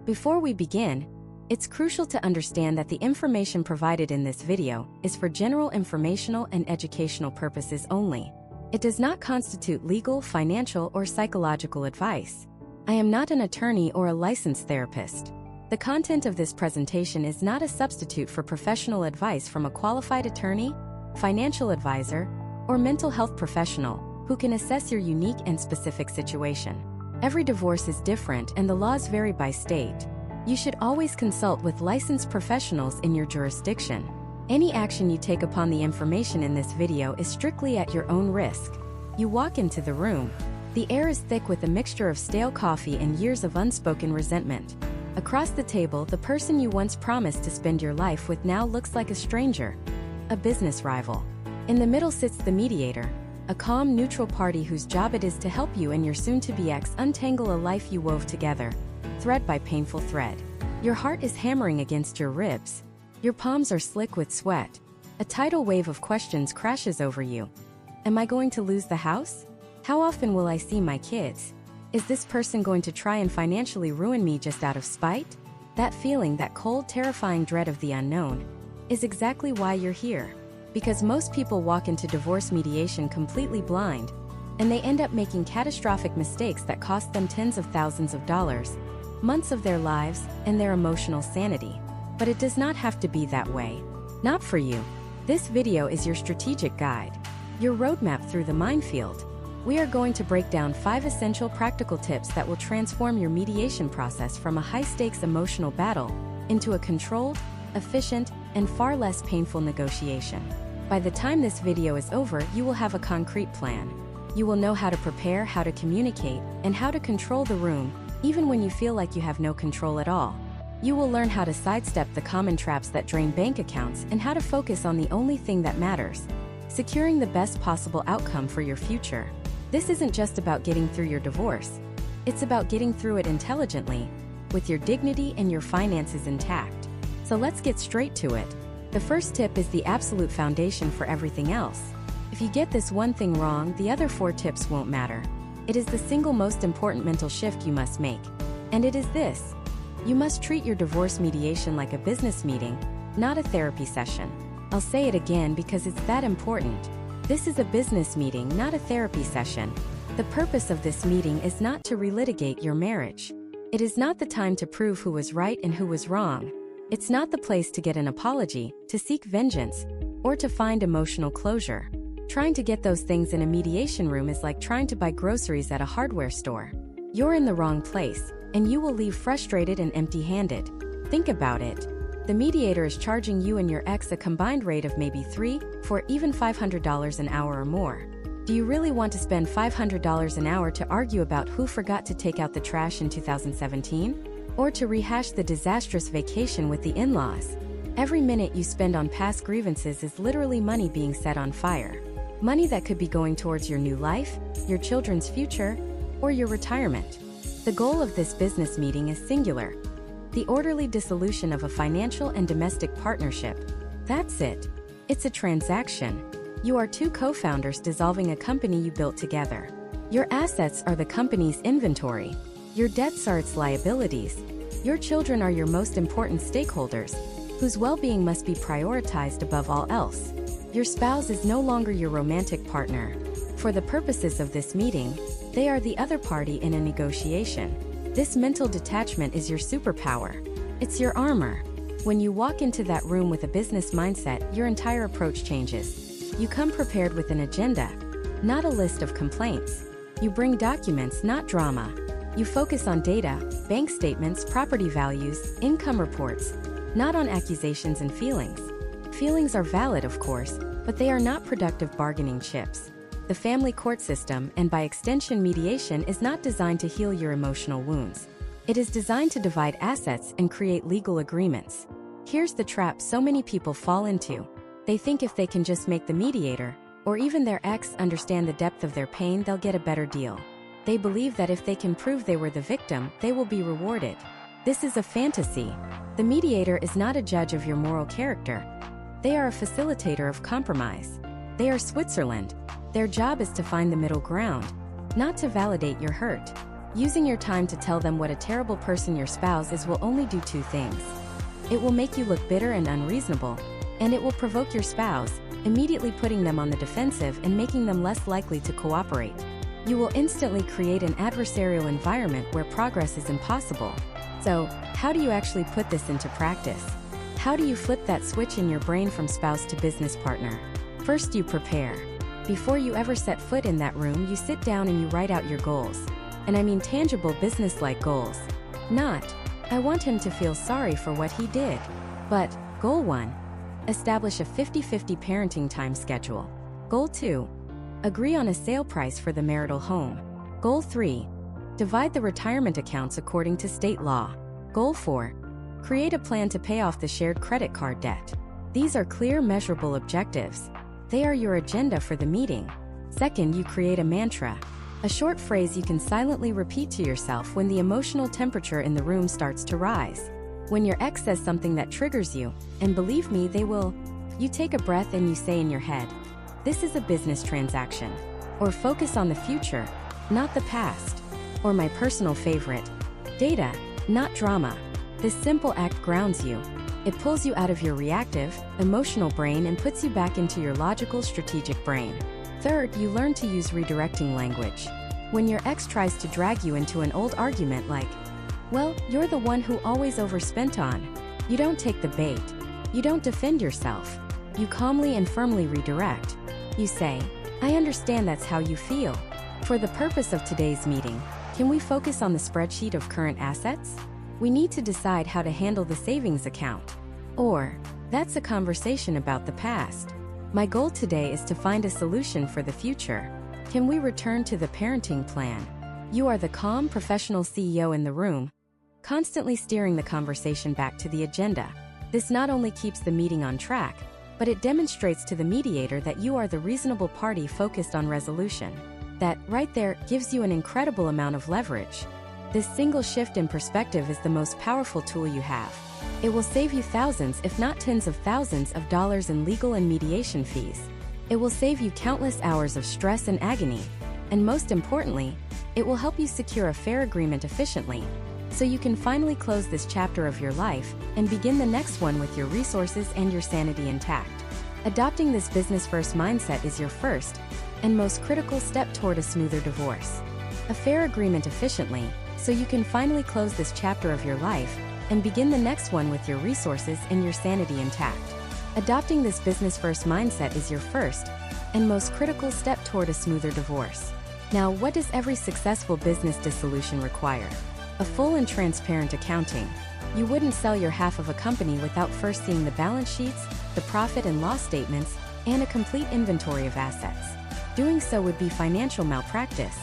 Before we begin, it's crucial to understand that the information provided in this video is for general informational and educational purposes only. It does not constitute legal, financial, or psychological advice. I am not an attorney or a licensed therapist. The content of this presentation is not a substitute for professional advice from a qualified attorney, financial advisor, or mental health professional who can assess your unique and specific situation. Every divorce is different and the laws vary by state. You should always consult with licensed professionals in your jurisdiction. Any action you take upon the information in this video is strictly at your own risk. You walk into the room. The air is thick with a mixture of stale coffee and years of unspoken resentment. Across the table, the person you once promised to spend your life with now looks like a stranger, a business rival. In the middle sits the mediator, a calm, neutral party whose job it is to help you and your soon-to-be ex untangle a life you wove together, thread by painful thread. Your heart is hammering against your ribs. Your palms are slick with sweat. A tidal wave of questions crashes over you. Am I going to lose the house? How often will I see my kids? Is this person going to try and financially ruin me just out of spite? That feeling, that cold, terrifying dread of the unknown, is exactly why you're here. Because most people walk into divorce mediation completely blind, and they end up making catastrophic mistakes that cost them tens of thousands of dollars, months of their lives, and their emotional sanity. But it does not have to be that way. Not for you. This video is your strategic guide, your roadmap through the minefield. We are going to break down 5 essential practical tips that will transform your mediation process from a high-stakes emotional battle into a controlled, efficient, and far less painful negotiation. By the time this video is over, you will have a concrete plan. You will know how to prepare, how to communicate, and how to control the room, even when you feel like you have no control at all. You will learn how to sidestep the common traps that drain bank accounts and how to focus on the only thing that matters: securing the best possible outcome for your future. This isn't just about getting through your divorce. It's about getting through it intelligently, with your dignity and your finances intact. So let's get straight to it. The first tip is the absolute foundation for everything else. If you get this one thing wrong, the other 4 tips won't matter. It is the single most important mental shift you must make. And it is this: you must treat your divorce mediation like a business meeting, not a therapy session. I'll say it again because it's that important. This is a business meeting, not a therapy session. The purpose of this meeting is not to relitigate your marriage. It is not the time to prove who was right and who was wrong. It's not the place to get an apology, to seek vengeance, or to find emotional closure. Trying to get those things in a mediation room is like trying to buy groceries at a hardware store. You're in the wrong place, and you will leave frustrated and empty-handed. Think about it. The mediator is charging you and your ex a combined rate of maybe $300, $400, even $500 an hour or more. Do you really want to spend $500 an hour to argue about who forgot to take out the trash in 2017? Or to rehash the disastrous vacation with the in-laws? Every minute you spend on past grievances is literally money being set on fire. Money that could be going towards your new life, your children's future, or your retirement. The goal of this business meeting is singular: the orderly dissolution of a financial and domestic partnership. That's it. It's a transaction. You are 2 co-founders dissolving a company you built together. Your assets are the company's inventory. Your debts are its liabilities. Your children are your most important stakeholders, whose well-being must be prioritized above all else. Your spouse is no longer your romantic partner. For the purposes of this meeting, they are the other party in a negotiation. This mental detachment is your superpower. It's your armor. When you walk into that room with a business mindset, your entire approach changes. You come prepared with an agenda, not a list of complaints. You bring documents, not drama. You focus on data, bank statements, property values, income reports, not on accusations and feelings. Feelings are valid, of course, but they are not productive bargaining chips. The family court system, and by extension mediation, is not designed to heal your emotional wounds. It is designed to divide assets and create legal agreements. Here's the trap so many people fall into. They think if they can just make the mediator, or even their ex, understand the depth of their pain, they'll get a better deal. They believe that if they can prove they were the victim, they will be rewarded. This is a fantasy. The mediator is not a judge of your moral character. They are a facilitator of compromise. They are Switzerland. Their job is to find the middle ground, not to validate your hurt. Using your time to tell them what a terrible person your spouse is will only do two things. It will make you look bitter and unreasonable, and it will provoke your spouse, immediately putting them on the defensive and making them less likely to cooperate. You will instantly create an adversarial environment where progress is impossible. So, how do you actually put this into practice? How do you flip that switch in your brain from spouse to business partner? First, you prepare. Before you ever set foot in that room, you sit down and you write out your goals. And I mean tangible business-like goals. Not, I want him to feel sorry for what he did. But, Goal 1. Establish a 50-50 parenting time schedule. Goal 2. Agree on a sale price for the marital home. Goal 3. Divide the retirement accounts according to state law. Goal 4. Create a plan to pay off the shared credit card debt. These are clear, measurable objectives. They are your agenda for the meeting. Second, you create a mantra. A short phrase you can silently repeat to yourself when the emotional temperature in the room starts to rise. When your ex says something that triggers you, and believe me, they will, you take a breath and you say in your head, "This is a business transaction." Or focus on the future, not the past. Or my personal favorite, data, not drama. This simple act grounds you. It pulls you out of your reactive, emotional brain and puts you back into your logical, strategic brain. Third, you learn to use redirecting language. When your ex tries to drag you into an old argument like, "Well, you're the one who always overspent on," you don't take the bait. You don't defend yourself. You calmly and firmly redirect. You say, "I understand that's how you feel. For the purpose of today's meeting, can we focus on the spreadsheet of current assets? We need to decide how to handle the savings account." Or, "That's a conversation about the past. My goal today is to find a solution for the future. Can we return to the parenting plan?" You are the calm, professional CEO in the room, constantly steering the conversation back to the agenda. This not only keeps the meeting on track, but it demonstrates to the mediator that you are the reasonable party focused on resolution. That, right there, gives you an incredible amount of leverage. This single shift in perspective is the most powerful tool you have. It will save you thousands, if not tens of thousands of dollars in legal and mediation fees. It will save you countless hours of stress and agony. And most importantly, it will help you secure a fair agreement efficiently, so you can finally close this chapter of your life and begin the next one with your resources and your sanity intact. Adopting this business-first mindset is your first and most critical step toward a smoother divorce. A fair agreement efficiently, so you can finally close this chapter of your life and begin the next one with your resources and your sanity intact. Adopting this business-first mindset is your first and most critical step toward a smoother divorce. Now, what does every successful business dissolution require? A full and transparent accounting. You wouldn't sell your half of a company without first seeing the balance sheets, the profit and loss statements, and a complete inventory of assets. Doing so would be financial malpractice.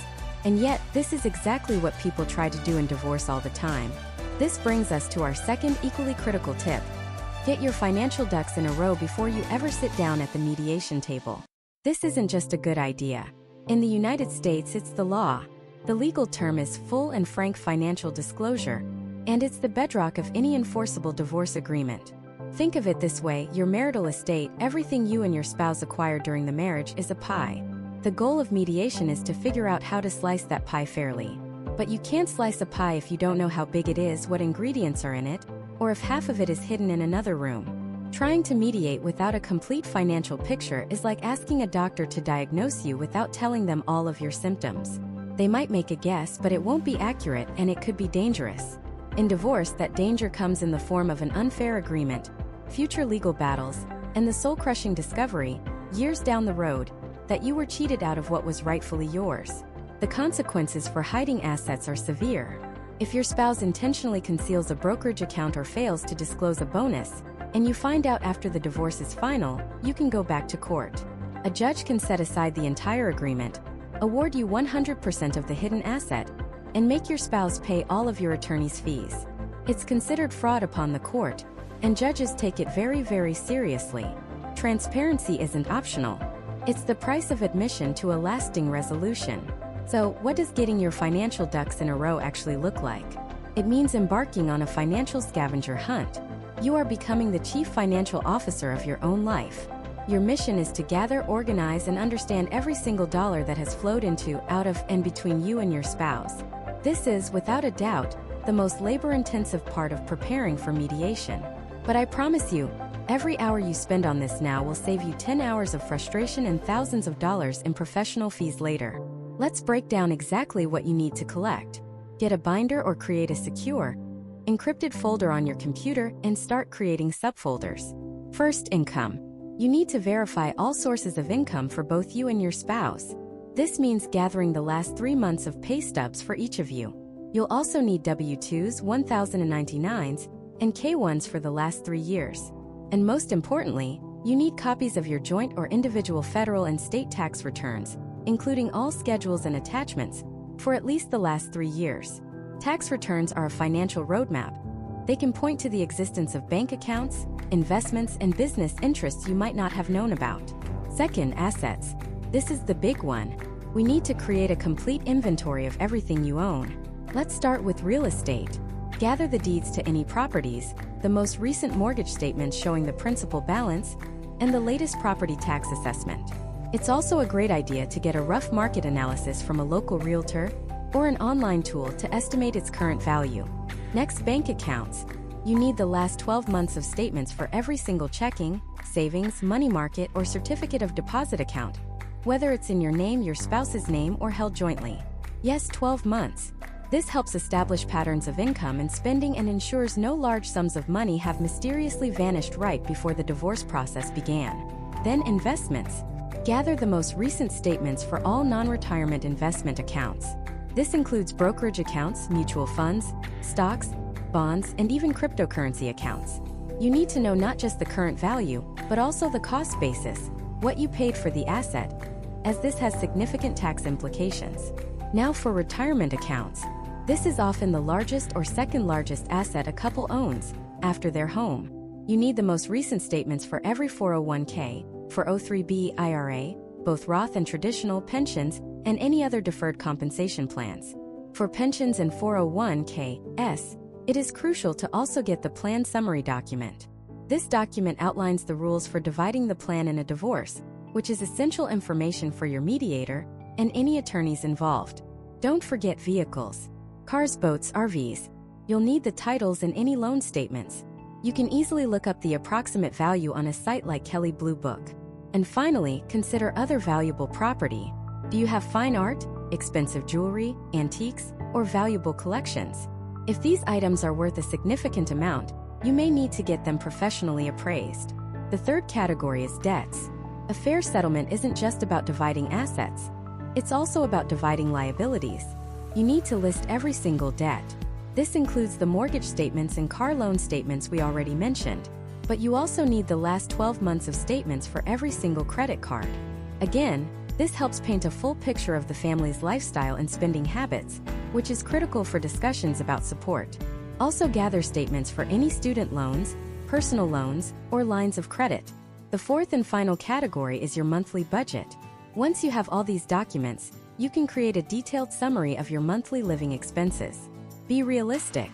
And yet, this is exactly what people try to do in divorce all the time. This brings us to our second equally critical tip. Get your financial ducks in a row before you ever sit down at the mediation table. This isn't just a good idea. In the United States, it's the law. The legal term is full and frank financial disclosure, and it's the bedrock of any enforceable divorce agreement. Think of it this way: your marital estate, everything you and your spouse acquired during the marriage, is a pie. The goal of mediation is to figure out how to slice that pie fairly. But you can't slice a pie if you don't know how big it is, what ingredients are in it, or if half of it is hidden in another room. Trying to mediate without a complete financial picture is like asking a doctor to diagnose you without telling them all of your symptoms. They might make a guess, but it won't be accurate and it could be dangerous. In divorce, that danger comes in the form of an unfair agreement, future legal battles, and the soul-crushing discovery, years down the road, that you were cheated out of what was rightfully yours. The consequences for hiding assets are severe. If your spouse intentionally conceals a brokerage account or fails to disclose a bonus, and you find out after the divorce is final, you can go back to court. A judge can set aside the entire agreement, award you 100% of the hidden asset, and make your spouse pay all of your attorney's fees. It's considered fraud upon the court, and judges take it very, very seriously. Transparency isn't optional. It's the price of admission to a lasting resolution. So, what does getting your financial ducks in a row actually look like? It means embarking on a financial scavenger hunt. You are becoming the chief financial officer of your own life. Your mission is to gather, organize, and understand every single dollar that has flowed into, out of, and between you and your spouse. This is, without a doubt, the most labor-intensive part of preparing for mediation. But I promise you, every hour you spend on this now will save you 10 hours of frustration and thousands of dollars in professional fees later. Let's break down exactly what you need to collect. Get a binder or create a secure, encrypted folder on your computer and start creating subfolders. First, income. You need to verify all sources of income for both you and your spouse. This means gathering the last 3 months of pay stubs for each of you. You'll also need W-2s, 1099s, and K-1s for the last 3 years. And most importantly, you need copies of your joint or individual federal and state tax returns, including all schedules and attachments, for at least the last 3 years. Tax returns are a financial roadmap. They can point to the existence of bank accounts, investments, and business interests you might not have known about. Second, assets. This is the big one. We need to create a complete inventory of everything you own. Let's start with real estate. Gather the deeds to any properties, the most recent mortgage statements showing the principal balance, and the latest property tax assessment. It's also a great idea to get a rough market analysis from a local realtor or an online tool to estimate its current value. Next, bank accounts. You need the last 12 months of statements for every single checking, savings, money market, or certificate of deposit account, whether it's in your name, your spouse's name, or held jointly. Yes, 12 months. This helps establish patterns of income and spending and ensures no large sums of money have mysteriously vanished right before the divorce process began. Then, investments. Gather the most recent statements for all non-retirement investment accounts. This includes brokerage accounts, mutual funds, stocks, bonds, and even cryptocurrency accounts. You need to know not just the current value, but also the cost basis, what you paid for the asset, as this has significant tax implications. Now for retirement accounts. This is often the largest or second largest asset a couple owns, after their home. You need the most recent statements for every 401k, 403b IRA, both Roth and traditional pensions, and any other deferred compensation plans. For pensions and 401ks, it is crucial to also get the plan summary document. This document outlines the rules for dividing the plan in a divorce, which is essential information for your mediator and any attorneys involved. Don't forget vehicles. Cars, boats, RVs. You'll need the titles and any loan statements. You can easily look up the approximate value on a site like Kelley Blue Book. And finally, consider other valuable property. Do you have fine art, expensive jewelry, antiques, or valuable collections? If these items are worth a significant amount, you may need to get them professionally appraised. The third category is debts. A fair settlement isn't just about dividing assets. It's also about dividing liabilities. You need to list every single debt. This includes the mortgage statements and car loan statements we already mentioned. But you also need the last 12 months of statements for every single credit card. Again, this helps paint a full picture of the family's lifestyle and spending habits, which is critical for discussions about support. Also gather statements for any student loans, personal loans, or lines of credit. The fourth and final category is your monthly budget. Once you have all these documents, you can create a detailed summary of your monthly living expenses. Be realistic.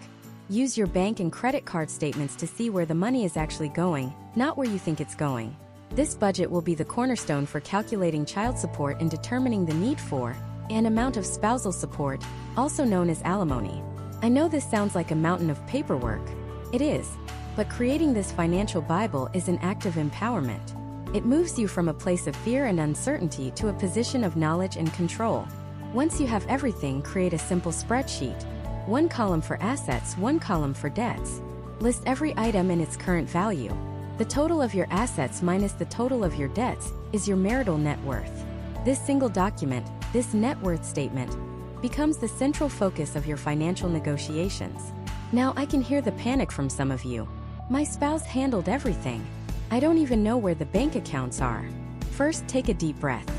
Use your bank and credit card statements to see where the money is actually going, not where you think it's going. This budget will be the cornerstone for calculating child support and determining the need for and amount of spousal support, also known as alimony. I know this sounds like a mountain of paperwork. It is. But creating this financial Bible is an act of empowerment. It moves you from a place of fear and uncertainty to a position of knowledge and control. Once you have everything, create a simple spreadsheet. One column for assets, one column for debts. List every item and its current value. The total of your assets minus the total of your debts is your marital net worth. This single document, this net worth statement, becomes the central focus of your financial negotiations. Now I can hear the panic from some of you. My spouse handled everything. I don't even know where the bank accounts are. First, take a deep breath.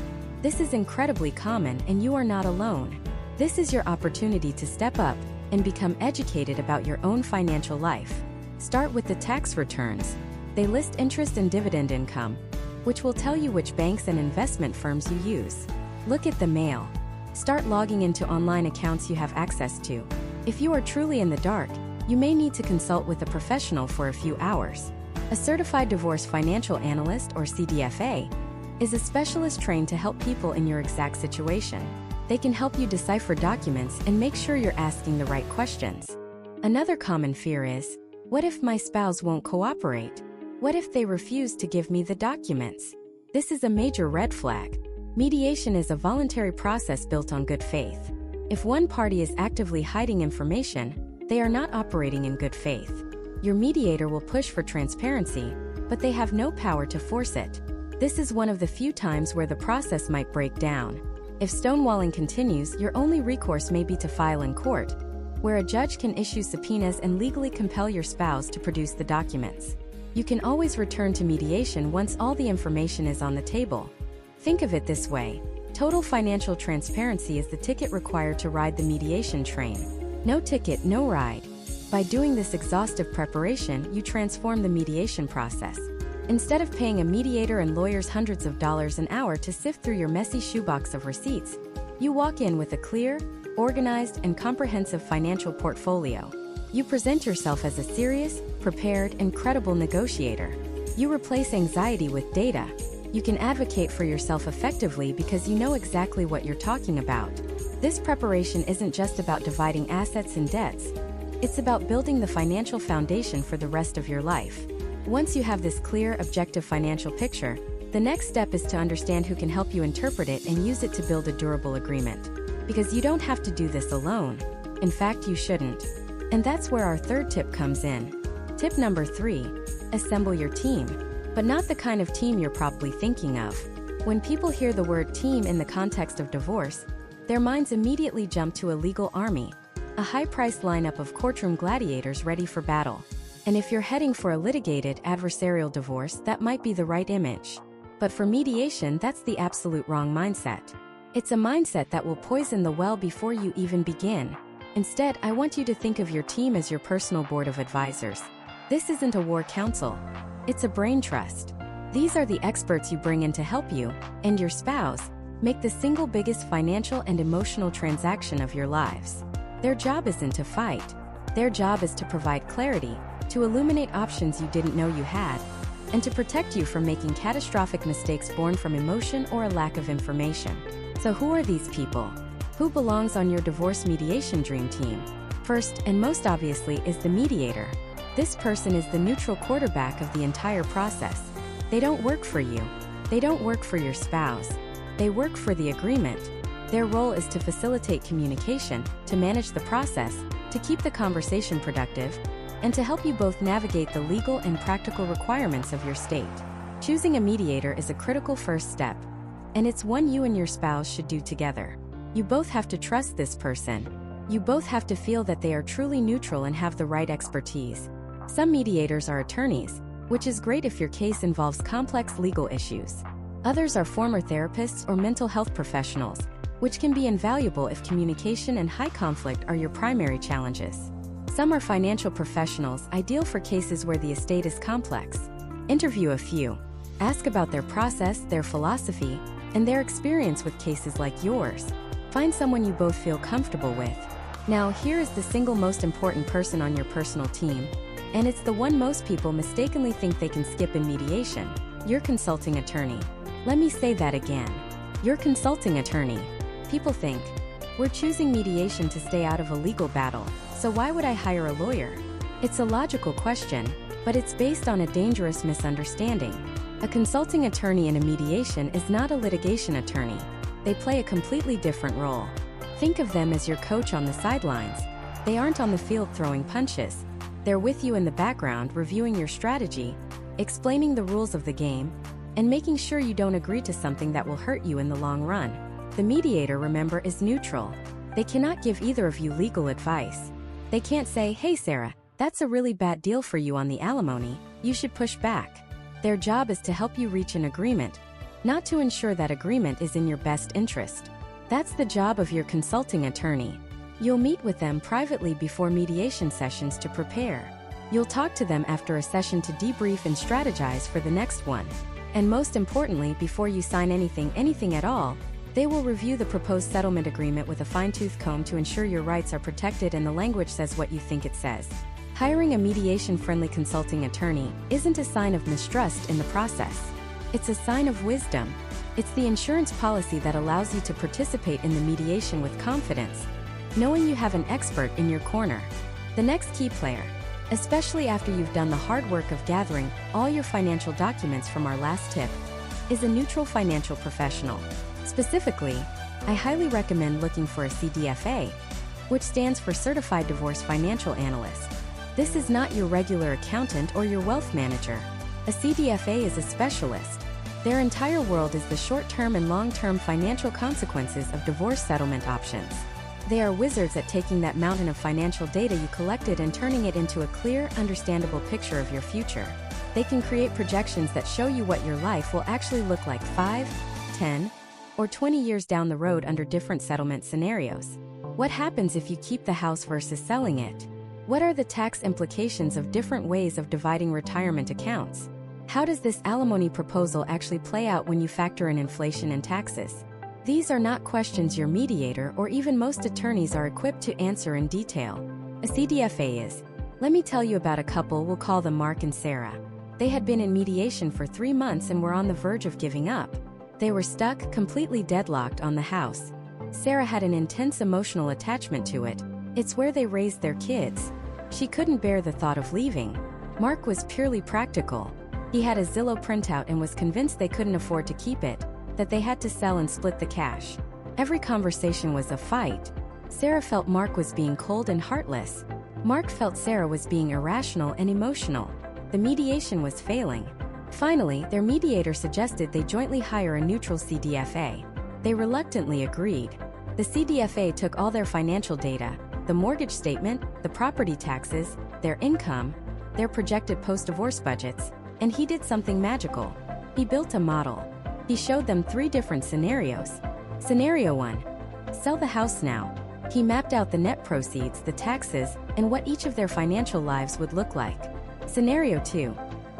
This is incredibly common and you are not alone. This is your opportunity to step up and become educated about your own financial life. Start with the tax returns. They list interest and dividend income, which will tell you which banks and investment firms you use. Look at the mail. Start logging into online accounts you have access to. If you are truly in the dark, you may need to consult with a professional for a few hours. A certified divorce financial analyst, or CDFA, is a specialist trained to help people in your exact situation. They can help you decipher documents and make sure you're asking the right questions. Another common fear is, what if my spouse won't cooperate? What if they refuse to give me the documents? This is a major red flag. Mediation is a voluntary process built on good faith. If one party is actively hiding information, they are not operating in good faith. Your mediator will push for transparency, but they have no power to force it. This is one of the few times where the process might break down. If stonewalling continues, your only recourse may be to file in court, where a judge can issue subpoenas and legally compel your spouse to produce the documents. You can always return to mediation once all the information is on the table. Think of it this way. Total financial transparency is the ticket required to ride the mediation train. No ticket, no ride. By doing this exhaustive preparation, you transform the mediation process. Instead of paying a mediator and lawyers hundreds of dollars an hour to sift through your messy shoebox of receipts, you walk in with a clear, organized, and comprehensive financial portfolio. You present yourself as a serious, prepared, and credible negotiator. You replace anxiety with data. You can advocate for yourself effectively because you know exactly what you're talking about. This preparation isn't just about dividing assets and debts. It's about building the financial foundation for the rest of your life. Once you have this clear, objective financial picture, the next step is to understand who can help you interpret it and use it to build a durable agreement. Because you don't have to do this alone. In fact, you shouldn't. And that's where our third tip comes in. Tip number 3, assemble your team. But not the kind of team you're probably thinking of. When people hear the word team in the context of divorce, their minds immediately jump to a legal army, a high-priced lineup of courtroom gladiators ready for battle. And if you're heading for a litigated, adversarial divorce, that might be the right image. But for mediation, that's the absolute wrong mindset. It's a mindset that will poison the well before you even begin. Instead, I want you to think of your team as your personal board of advisors. This isn't a war council. It's a brain trust. These are the experts you bring in to help you, and your spouse, make the single biggest financial and emotional transaction of your lives. Their job isn't to fight. Their job is to provide clarity, to illuminate options you didn't know you had, and to protect you from making catastrophic mistakes born from emotion or a lack of information. So who are these people? Who belongs on your divorce mediation dream team? First, and most obviously, is the mediator. This person is the neutral quarterback of the entire process. They don't work for you. They don't work for your spouse. They work for the agreement. Their role is to facilitate communication, to manage the process, to keep the conversation productive, and to help you both navigate the legal and practical requirements of your state. Choosing a mediator is a critical first step, and it's one you and your spouse should do together. You both have to trust this person. You both have to feel that they are truly neutral and have the right expertise. Some mediators are attorneys, which is great if your case involves complex legal issues. Others are former therapists or mental health professionals, which can be invaluable if communication and high conflict are your primary challenges. Some are financial professionals, ideal for cases where the estate is complex. Interview a few. Ask about their process, their philosophy, and their experience with cases like yours. Find someone you both feel comfortable with. Now, here is the single most important person on your personal team, and it's the one most people mistakenly think they can skip in mediation: your consulting attorney. Let me say that again. Your consulting attorney. People think, we're choosing mediation to stay out of a legal battle, so why would I hire a lawyer? It's a logical question, but it's based on a dangerous misunderstanding. A consulting attorney in a mediation is not a litigation attorney. They play a completely different role. Think of them as your coach on the sidelines. They aren't on the field throwing punches. They're with you in the background, reviewing your strategy, explaining the rules of the game, and making sure you don't agree to something that will hurt you in the long run. The mediator, remember, is neutral. They cannot give either of you legal advice. They can't say, "Hey Sarah, that's a really bad deal for you on the alimony, you should push back." Their job is to help you reach an agreement, not to ensure that agreement is in your best interest. That's the job of your consulting attorney. You'll meet with them privately before mediation sessions to prepare. You'll talk to them after a session to debrief and strategize for the next one. And most importantly, before you sign anything at all, they will review the proposed settlement agreement with a fine-tooth comb to ensure your rights are protected and the language says what you think it says. Hiring a mediation-friendly consulting attorney isn't a sign of mistrust in the process. It's a sign of wisdom. It's the insurance policy that allows you to participate in the mediation with confidence, knowing you have an expert in your corner. The next key player, especially after you've done the hard work of gathering all your financial documents from our last tip, is a neutral financial professional. Specifically, I highly recommend looking for a CDFA, which stands for Certified Divorce Financial Analyst. This is not your regular accountant or your wealth manager. A CDFA is a specialist. Their entire world is the short-term and long-term financial consequences of divorce settlement options. They are wizards at taking that mountain of financial data you collected and turning it into a clear, understandable picture of your future. They can create projections that show you what your life will actually look like 5, 10, or 20 years down the road under different settlement scenarios. What happens if you keep the house versus selling it? What are the tax implications of different ways of dividing retirement accounts? How does this alimony proposal actually play out when you factor in inflation and taxes? These are not questions your mediator or even most attorneys are equipped to answer in detail. A CDFA is. Let me tell you about a couple. We'll call them Mark and Sarah. They had been in mediation for 3 months and were on the verge of giving up. They were stuck, completely deadlocked on the house. Sarah had an intense emotional attachment to it. It's where they raised their kids. She couldn't bear the thought of leaving. Mark was purely practical. He had a Zillow printout and was convinced they couldn't afford to keep it, that they had to sell and split the cash. Every conversation was a fight. Sarah felt Mark was being cold and heartless. Mark felt Sarah was being irrational and emotional. The mediation was failing. Finally, their mediator suggested they jointly hire a neutral CDFA. They reluctantly agreed. The CDFA took all their financial data, the mortgage statement, the property taxes, their income, their projected post-divorce budgets, and he did something magical. He built a model. He showed them 3 different scenarios. Scenario 1. Sell the house now. He mapped out the net proceeds, the taxes, and what each of their financial lives would look like. Scenario 2.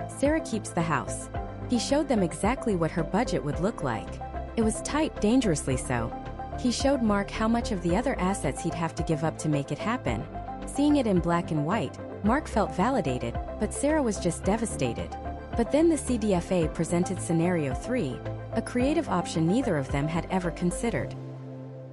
Sarah keeps the house. He showed them exactly what her budget would look like. It was tight, dangerously so. He showed Mark how much of the other assets he'd have to give up to make it happen. Seeing it in black and white, Mark felt validated, but Sarah was just devastated. But then the CDFA presented Scenario 3, a creative option neither of them had ever considered.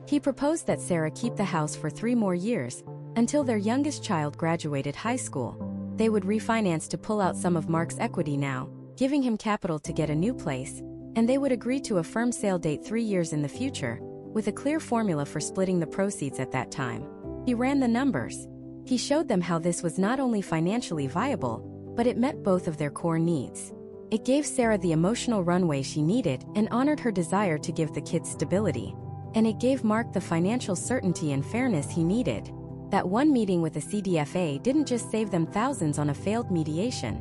He proposed that Sarah keep the house for 3 more years, until their youngest child graduated high school. They would refinance to pull out some of Mark's equity now, giving him capital to get a new place, and they would agree to a firm sale date 3 years in the future, with a clear formula for splitting the proceeds at that time. He ran the numbers. He showed them how this was not only financially viable, but it met both of their core needs. It gave Sarah the emotional runway she needed and honored her desire to give the kids stability. And it gave Mark the financial certainty and fairness he needed. That one meeting with a CDFA didn't just save them thousands on a failed mediation.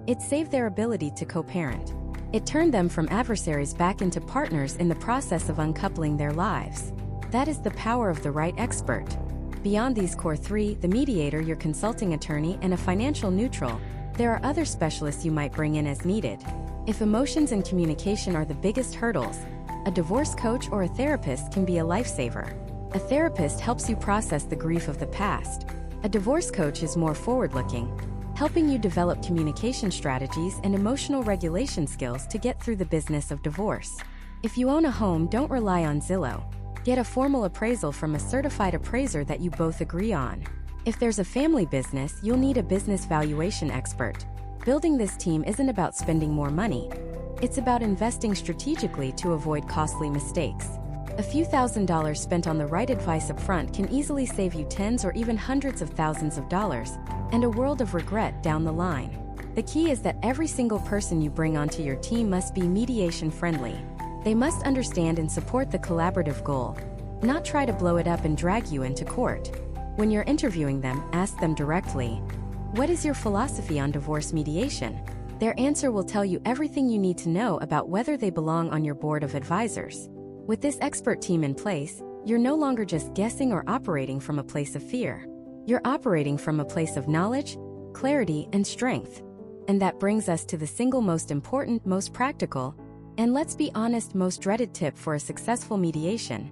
It saved their ability to co-parent. It turned them from adversaries back into partners in the process of uncoupling their lives. That is the power of the right expert. Beyond these core 3, the mediator, your consulting attorney, and a financial neutral, there are other specialists you might bring in as needed. If emotions and communication are the biggest hurdles, a divorce coach or a therapist can be a lifesaver. A therapist helps you process the grief of the past. A divorce coach is more forward-looking, helping you develop communication strategies and emotional regulation skills to get through the business of divorce. If you own a home, don't rely on Zillow. Get a formal appraisal from a certified appraiser that you both agree on. If there's a family business, you'll need a business valuation expert. Building this team isn't about spending more money. It's about investing strategically to avoid costly mistakes. A few $1,000s spent on the right advice up front can easily save you tens or even hundreds of thousands of dollars, and a world of regret down the line. The key is that every single person you bring onto your team must be mediation friendly. They must understand and support the collaborative goal, not try to blow it up and drag you into court. When you're interviewing them, ask them directly, "What is your philosophy on divorce mediation?" Their answer will tell you everything you need to know about whether they belong on your board of advisors. With this expert team in place, you're no longer just guessing or operating from a place of fear. You're operating from a place of knowledge, clarity, and strength. And that brings us to the single most important, most practical, and let's be honest, most dreaded tip for a successful mediation.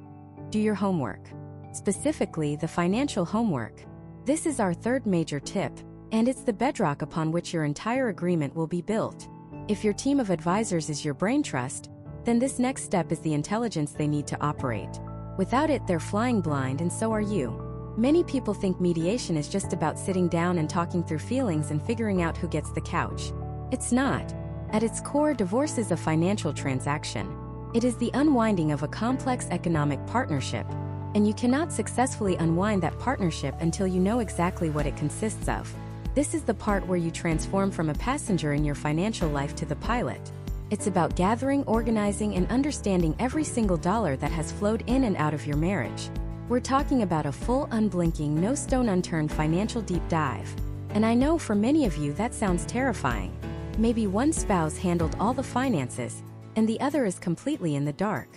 Do your homework. Specifically, the financial homework. This is our 3rd major tip, and it's the bedrock upon which your entire agreement will be built. If your team of advisors is your brain trust, then this next step is the intelligence they need to operate. Without it, they're flying blind, and so are you. Many people think mediation is just about sitting down and talking through feelings and figuring out who gets the couch. It's not. At its core, divorce is a financial transaction. It is the unwinding of a complex economic partnership, and you cannot successfully unwind that partnership until you know exactly what it consists of. This is the part where you transform from a passenger in your financial life to the pilot. It's about gathering, organizing, and understanding every single dollar that has flowed in and out of your marriage. We're talking about a full, unblinking, no stone unturned financial deep dive. And I know for many of you that sounds terrifying. Maybe one spouse handled all the finances, and the other is completely in the dark.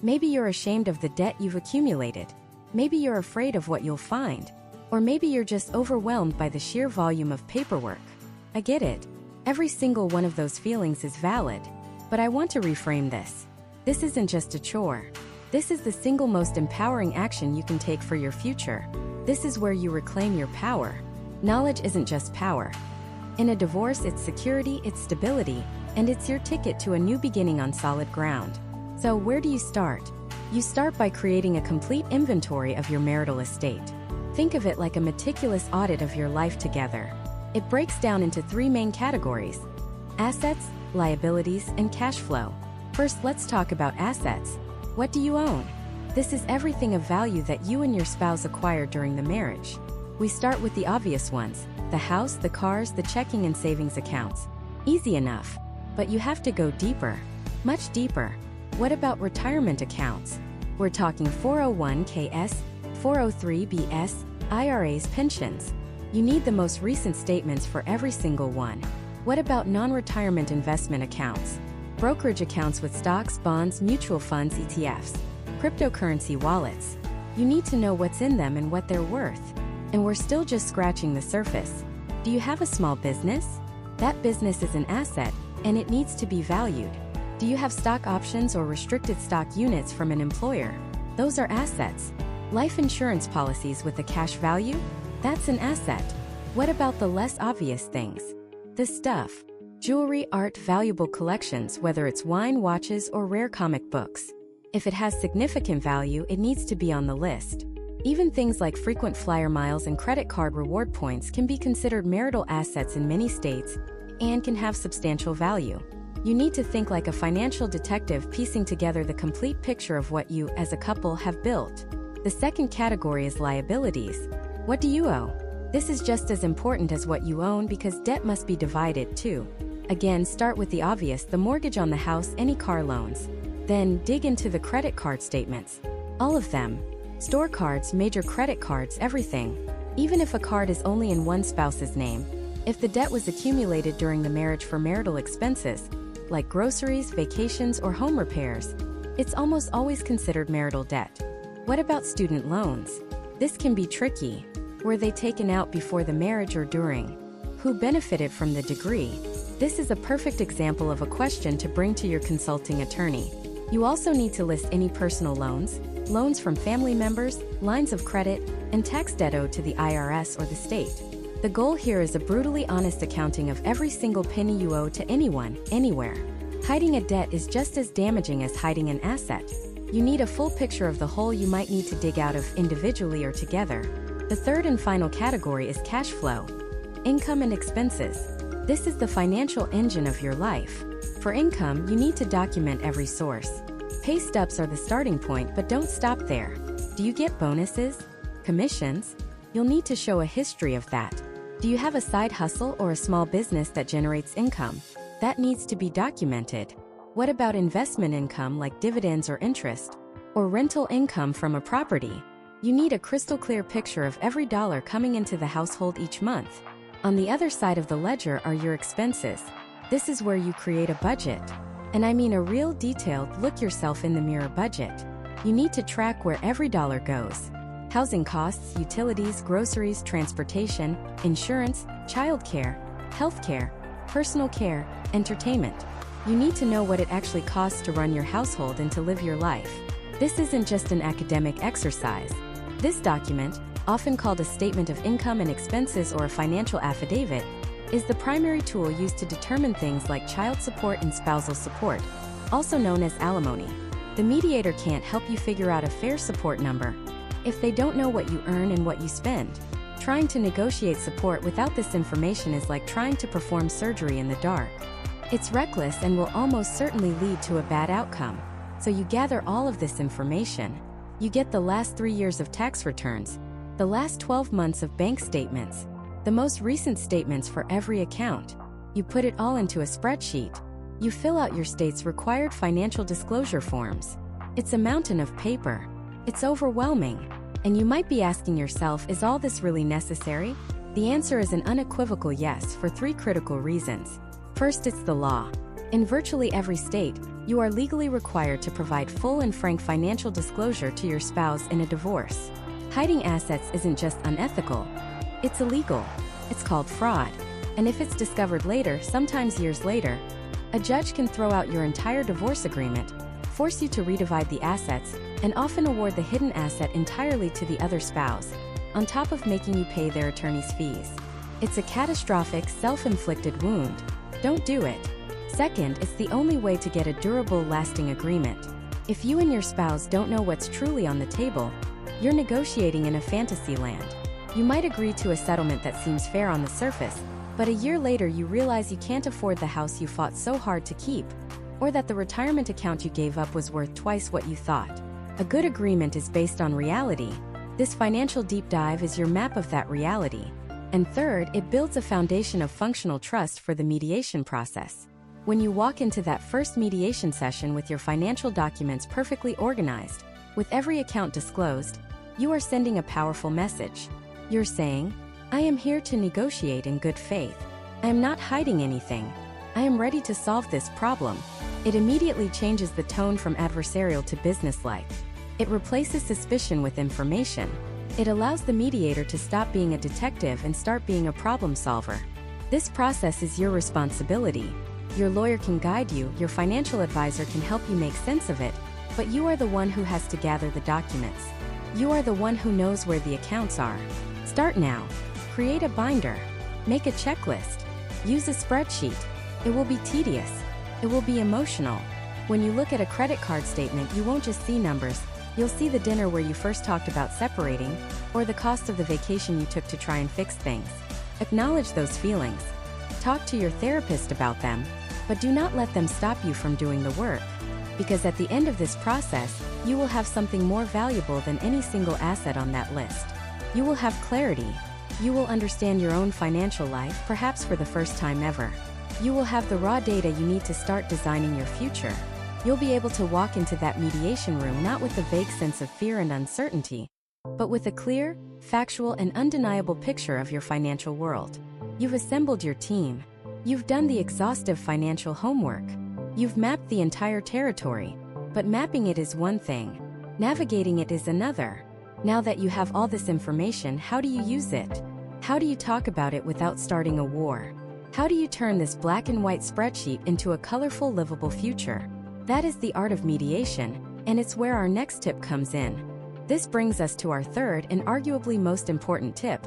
Maybe you're ashamed of the debt you've accumulated. Maybe you're afraid of what you'll find. Or maybe you're just overwhelmed by the sheer volume of paperwork. I get it. Every single one of those feelings is valid. But I want to reframe this. This isn't just a chore. This is the single most empowering action you can take for your future. This is where you reclaim your power. Knowledge isn't just power. In a divorce, it's security, it's stability, and it's your ticket to a new beginning on solid ground. So where do you start? You start by creating a complete inventory of your marital estate. Think of it like a meticulous audit of your life together. It breaks down into 3 main categories: assets, liabilities, and cash flow. First, let's talk about assets. What do you own? This is everything of value that you and your spouse acquired during the marriage. We start with the obvious ones: the house, the cars, the checking and savings accounts. Easy enough. But you have to go deeper. Much deeper. What about retirement accounts? We're talking 401ks, 403bs, IRAs, pensions. You need the most recent statements for every single one. What about non-retirement investment accounts? Brokerage accounts with stocks, bonds, mutual funds, ETFs, cryptocurrency wallets. You need to know what's in them and what they're worth. And we're still just scratching the surface. Do you have a small business? That business is an asset, and it needs to be valued. Do you have stock options or restricted stock units from an employer? Those are assets. Life insurance policies with a cash value? That's an asset. What about the less obvious things? The stuff. Jewelry, art, valuable collections, whether it's wine, watches, or rare comic books. If it has significant value, it needs to be on the list. Even things like frequent flyer miles and credit card reward points can be considered marital assets in many states and can have substantial value. You need to think like a financial detective, piecing together the complete picture of what you, as a couple, have built. The second category is liabilities. What do you owe? This is just as important as what you own, because debt must be divided too. Again, start with the obvious: the mortgage on the house, any car loans. Then dig into the credit card statements. All of them. Store cards, major credit cards, everything. Even if a card is only in one spouse's name. If the debt was accumulated during the marriage for marital expenses, like groceries, vacations, or home repairs, it's almost always considered marital debt. What about student loans? This can be tricky. Were they taken out before the marriage or during? Who benefited from the degree? This is a perfect example of a question to bring to your consulting attorney. You also need to list any personal loans, loans from family members, lines of credit, and tax debt owed to the IRS or the state. The goal here is a brutally honest accounting of every single penny you owe to anyone, anywhere. Hiding a debt is just as damaging as hiding an asset. You need a full picture of the hole you might need to dig out of, individually or together. The third and final category is cash flow. Income and expenses. This is the financial engine of your life. For income, you need to document every source. Pay stubs are the starting point, but don't stop there. Do you get bonuses? Commissions? You'll need to show a history of that. Do you have a side hustle or a small business that generates income? That needs to be documented. What about investment income like dividends or interest? Or rental income from a property? You need a crystal clear picture of every dollar coming into the household each month. On the other side of the ledger are your expenses. This is where you create a budget. And I mean a real detailed look yourself in the mirror budget. You need to track where every dollar goes. Housing costs, utilities, groceries, transportation, insurance, childcare, healthcare, personal care, entertainment. You need to know what it actually costs to run your household and to live your life. This isn't just an academic exercise. This document, often called a statement of income and expenses or a financial affidavit, is the primary tool used to determine things like child support and spousal support, also known as alimony. The mediator can't help you figure out a fair support number if they don't know what you earn and what you spend. Trying to negotiate support without this information is like trying to perform surgery in the dark. It's reckless and will almost certainly lead to a bad outcome. So you gather all of this information. You get the last 3 years of tax returns, the last 12 months of bank statements, the most recent statements for every account. You put it all into a spreadsheet. You fill out your state's required financial disclosure forms. It's a mountain of paper. It's overwhelming. And you might be asking yourself, is all this really necessary? The answer is an unequivocal yes for 3 critical reasons. First, it's the law. In virtually every state, you are legally required to provide full and frank financial disclosure to your spouse in a divorce. Hiding assets isn't just unethical, it's illegal. It's called fraud. And if it's discovered later, sometimes years later, a judge can throw out your entire divorce agreement, force you to redivide the assets, and often award the hidden asset entirely to the other spouse, on top of making you pay their attorney's fees. It's a catastrophic, self-inflicted wound. Don't do it. Second, it's the only way to get a durable, lasting agreement. If you and your spouse don't know what's truly on the table, you're negotiating in a fantasy land. You might agree to a settlement that seems fair on the surface, but a year later you realize you can't afford the house you fought so hard to keep, or that the retirement account you gave up was worth twice what you thought. A good agreement is based on reality. This financial deep dive is your map of that reality. And third, it builds a foundation of functional trust for the mediation process. When you walk into that first mediation session with your financial documents perfectly organized, with every account disclosed, you are sending a powerful message. You're saying, I am here to negotiate in good faith. I am not hiding anything. I am ready to solve this problem. It immediately changes the tone from adversarial to businesslike. It replaces suspicion with information. It allows the mediator to stop being a detective and start being a problem solver. This process is your responsibility. Your lawyer can guide you, your financial advisor can help you make sense of it, but you are the one who has to gather the documents. You are the one who knows where the accounts are. Start now. Create a binder. Make a checklist. Use a spreadsheet. It will be tedious. It will be emotional. When you look at a credit card statement, you won't just see numbers. You'll see the dinner where you first talked about separating, or the cost of the vacation you took to try and fix things. Acknowledge those feelings. Talk to your therapist about them, but do not let them stop you from doing the work. Because at the end of this process, you will have something more valuable than any single asset on that list. You will have clarity. You will understand your own financial life, perhaps for the first time ever. You will have the raw data you need to start designing your future. You'll be able to walk into that mediation room not with a vague sense of fear and uncertainty, but with a clear, factual, and undeniable picture of your financial world. You've assembled your team. You've done the exhaustive financial homework. You've mapped the entire territory. But mapping it is one thing. Navigating it is another. Now that you have all this information, how do you use it? How do you talk about it without starting a war? How do you turn this black and white spreadsheet into a colorful, livable future? That is the art of mediation, and it's where our next tip comes in. This brings us to our third and arguably most important tip.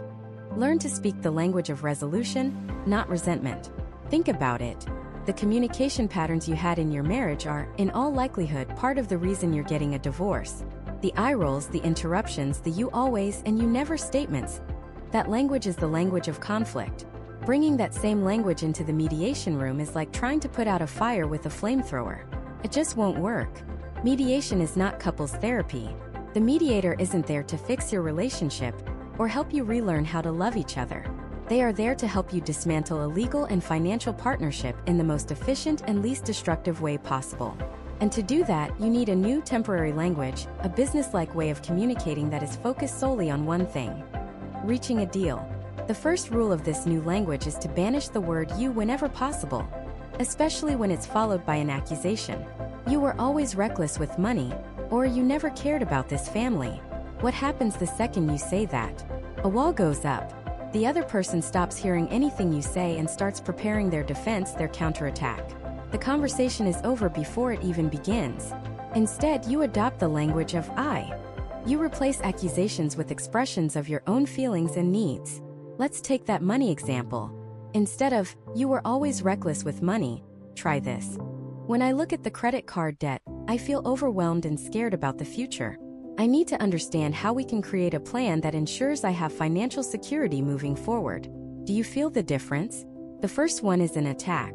Learn to speak the language of resolution, not resentment. Think about it. The communication patterns you had in your marriage are, in all likelihood, part of the reason you're getting a divorce. The eye rolls, the interruptions, the you always and you never statements. That language is the language of conflict. Bringing that same language into the mediation room is like trying to put out a fire with a flamethrower. It just won't work. Mediation is not couples therapy. The mediator isn't there to fix your relationship or help you relearn how to love each other. They are there to help you dismantle a legal and financial partnership in the most efficient and least destructive way possible. And to do that, you need a new temporary language, a business-like way of communicating that is focused solely on one thing: reaching a deal. The first rule of this new language is to banish the word you whenever possible, especially when it's followed by an accusation. You were always reckless with money, or you never cared about this family. What happens the second you say that? A wall goes up. The other person stops hearing anything you say and starts preparing their defense, their counterattack. The conversation is over before it even begins. Instead, you adopt the language of I. You replace accusations with expressions of your own feelings and needs. Let's take that money example. Instead of, you were always reckless with money, try this. When I look at the credit card debt, I feel overwhelmed and scared about the future. I need to understand how we can create a plan that ensures I have financial security moving forward. Do you feel the difference? The first one is an attack.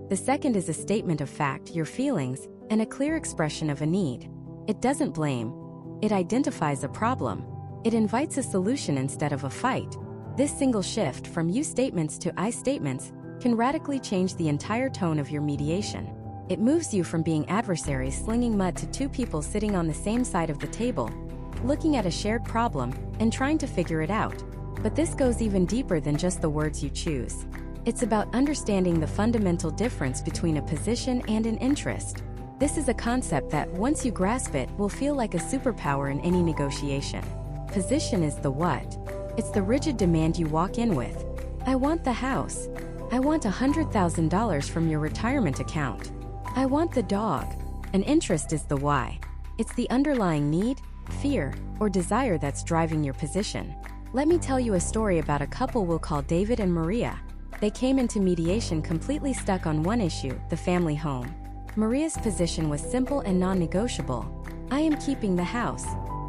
The second is a statement of fact, your feelings, and a clear expression of a need. It doesn't blame. It identifies a problem. It invites a solution instead of a fight. This single shift from you statements to I statements can radically change the entire tone of your mediation. It moves you from being adversaries slinging mud to two people sitting on the same side of the table, looking at a shared problem and trying to figure it out. But this goes even deeper than just the words you choose. It's about understanding the fundamental difference between a position and an interest. This is a concept that, once you grasp it, will feel like a superpower in any negotiation. Position is the what. It's the rigid demand you walk in with. I want the house. I want $100,000 from your retirement account. I want the dog. An interest is the why. It's the underlying need, fear, or desire that's driving your position. Let me tell you a story about a couple we'll call David and Maria. They came into mediation completely stuck on one issue, the family home. Maria's position was simple and non-negotiable. I am keeping the house.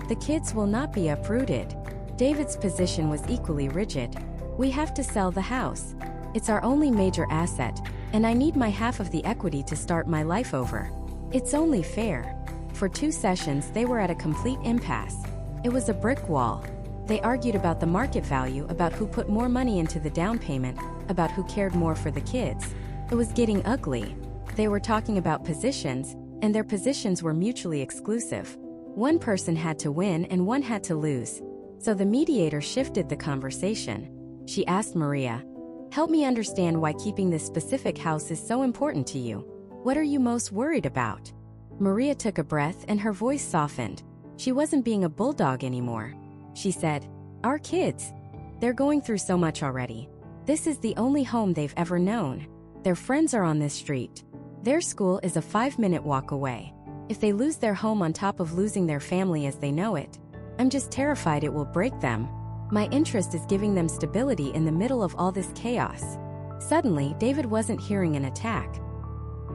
The kids will not be uprooted. David's position was equally rigid. We have to sell the house. It's our only major asset, and I need my half of the equity to start my life over. It's only fair. For 2 sessions, they were at a complete impasse. It was a brick wall. They argued about the market value, about who put more money into the down payment, about who cared more for the kids. It was getting ugly. They were talking about positions, and their positions were mutually exclusive. One person had to win and one had to lose. So the mediator shifted the conversation. She asked Maria, "Help me understand why keeping this specific house is so important to you. What are you most worried about?" Maria took a breath and her voice softened. She wasn't being a bulldog anymore. She said, "Our kids. They're going through so much already. This is the only home they've ever known. Their friends are on this street. Their school is a 5-minute walk away. If they lose their home on top of losing their family as they know it, I'm just terrified it will break them. My interest is giving them stability in the middle of all this chaos." Suddenly, David wasn't hearing an attack.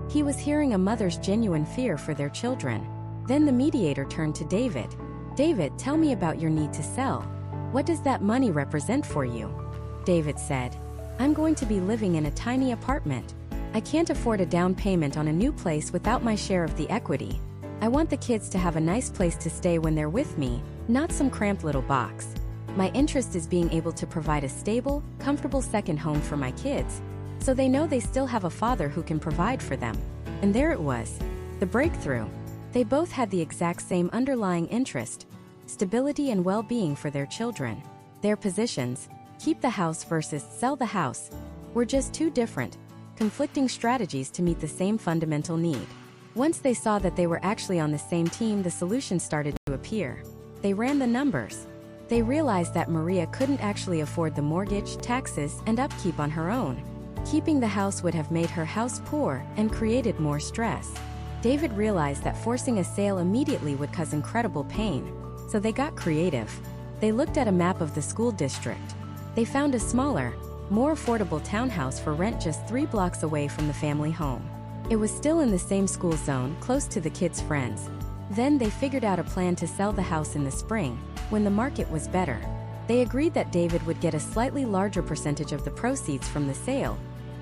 He was hearing a mother's genuine fear for their children. Then the mediator turned to David. "David, tell me about your need to sell. What does that money represent for you?" David said, "I'm going to be living in a tiny apartment. I can't afford a down payment on a new place without my share of the equity. I want the kids to have a nice place to stay when they're with me, not some cramped little box. My interest is being able to provide a stable, comfortable second home for my kids, so they know they still have a father who can provide for them." And there it was, the breakthrough. They both had the exact same underlying interest, stability and well-being for their children. Their positions, keep the house versus sell the house, were just two different, conflicting strategies to meet the same fundamental need. Once they saw that they were actually on the same team, the solution started to appear. They ran the numbers. They realized that Maria couldn't actually afford the mortgage, taxes, and upkeep on her own. Keeping the house would have made her house poor and created more stress. David realized that forcing a sale immediately would cause incredible pain. So they got creative. They looked at a map of the school district. They found a smaller, more affordable townhouse for rent just 3 blocks away from the family home. It was still in the same school zone, close to the kids' friends. Then they figured out a plan to sell the house in the spring, when the market was better. They agreed that David would get a slightly larger percentage of the proceeds from the sale,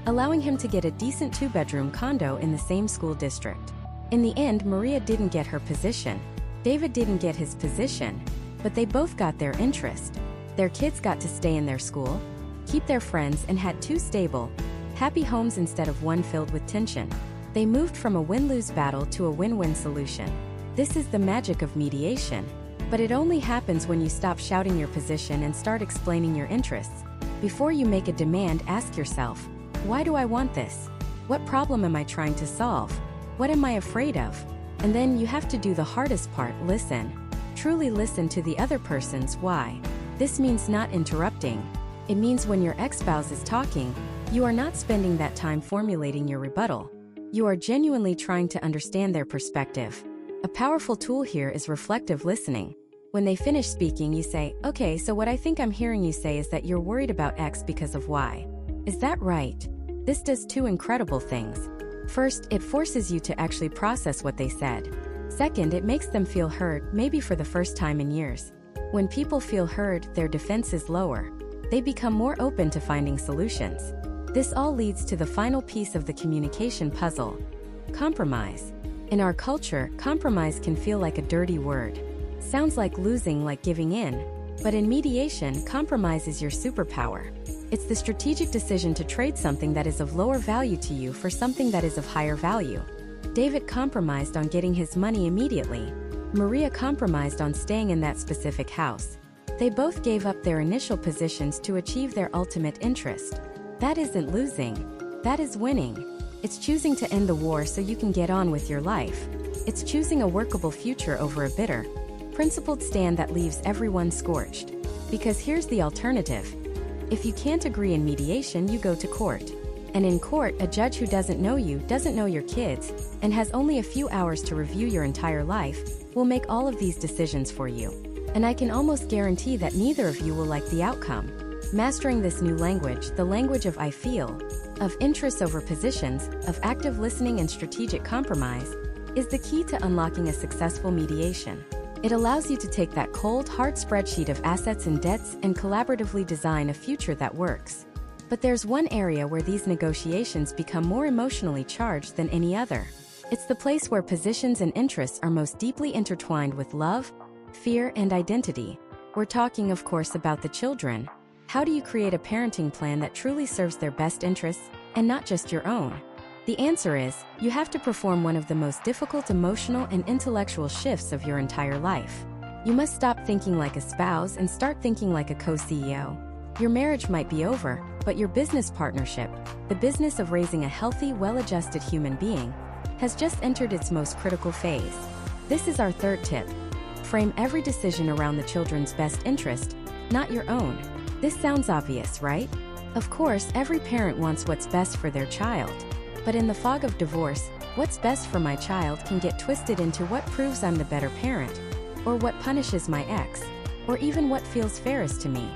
allowing him to get a decent 2-bedroom condo in the same school district. In the end, Maria didn't get her position. David didn't get his position, but they both got their interest. Their kids got to stay in their school, keep their friends, and had 2 stable, happy homes instead of one filled with tension. They moved from a win-lose battle to a win-win solution. This is the magic of mediation. But it only happens when you stop shouting your position and start explaining your interests. Before you make a demand, ask yourself, why do I want this? What problem am I trying to solve? What am I afraid of? And then you have to do the hardest part, listen. Truly listen to the other person's why. This means not interrupting. It means when your ex-spouse is talking, you are not spending that time formulating your rebuttal. You are genuinely trying to understand their perspective. A powerful tool here is reflective listening. When they finish speaking, you say, "Okay, so what I think I'm hearing you say is that you're worried about X because of Y. Is that right?" This does 2 incredible things. First, it forces you to actually process what they said. Second, it makes them feel heard, maybe for the first time in years. When people feel heard, their defenses lower. They become more open to finding solutions. This all leads to the final piece of the communication puzzle: compromise. In our culture, compromise can feel like a dirty word. Sounds like losing, like giving in. But in mediation, compromise is your superpower. It's the strategic decision to trade something that is of lower value to you for something that is of higher value. David compromised on getting his money immediately. Maria compromised on staying in that specific house. They both gave up their initial positions to achieve their ultimate interest. That isn't losing. That is winning. It's choosing to end the war so you can get on with your life. It's choosing a workable future over a bitter, principled stand that leaves everyone scorched. Because here's the alternative. If you can't agree in mediation, you go to court. And in court, a judge who doesn't know you, doesn't know your kids, and has only a few hours to review your entire life, will make all of these decisions for you. And I can almost guarantee that neither of you will like the outcome. Mastering this new language, the language of I feel, of interests over positions, of active listening and strategic compromise, is the key to unlocking a successful mediation. It allows you to take that cold, hard spreadsheet of assets and debts and collaboratively design a future that works. But there's one area where these negotiations become more emotionally charged than any other. It's the place where positions and interests are most deeply intertwined with love, fear, and identity. We're talking, of course, about the children. How do you create a parenting plan that truly serves their best interests, and not just your own? The answer is, you have to perform one of the most difficult emotional and intellectual shifts of your entire life. You must stop thinking like a spouse and start thinking like a co-CEO. Your marriage might be over, but your business partnership, the business of raising a healthy, well-adjusted human being, has just entered its most critical phase. This is our third tip. Frame every decision around the children's best interest, not your own. This sounds obvious, right? Of course, every parent wants what's best for their child. But in the fog of divorce, what's best for my child can get twisted into what proves I'm the better parent, or what punishes my ex, or even what feels fairest to me.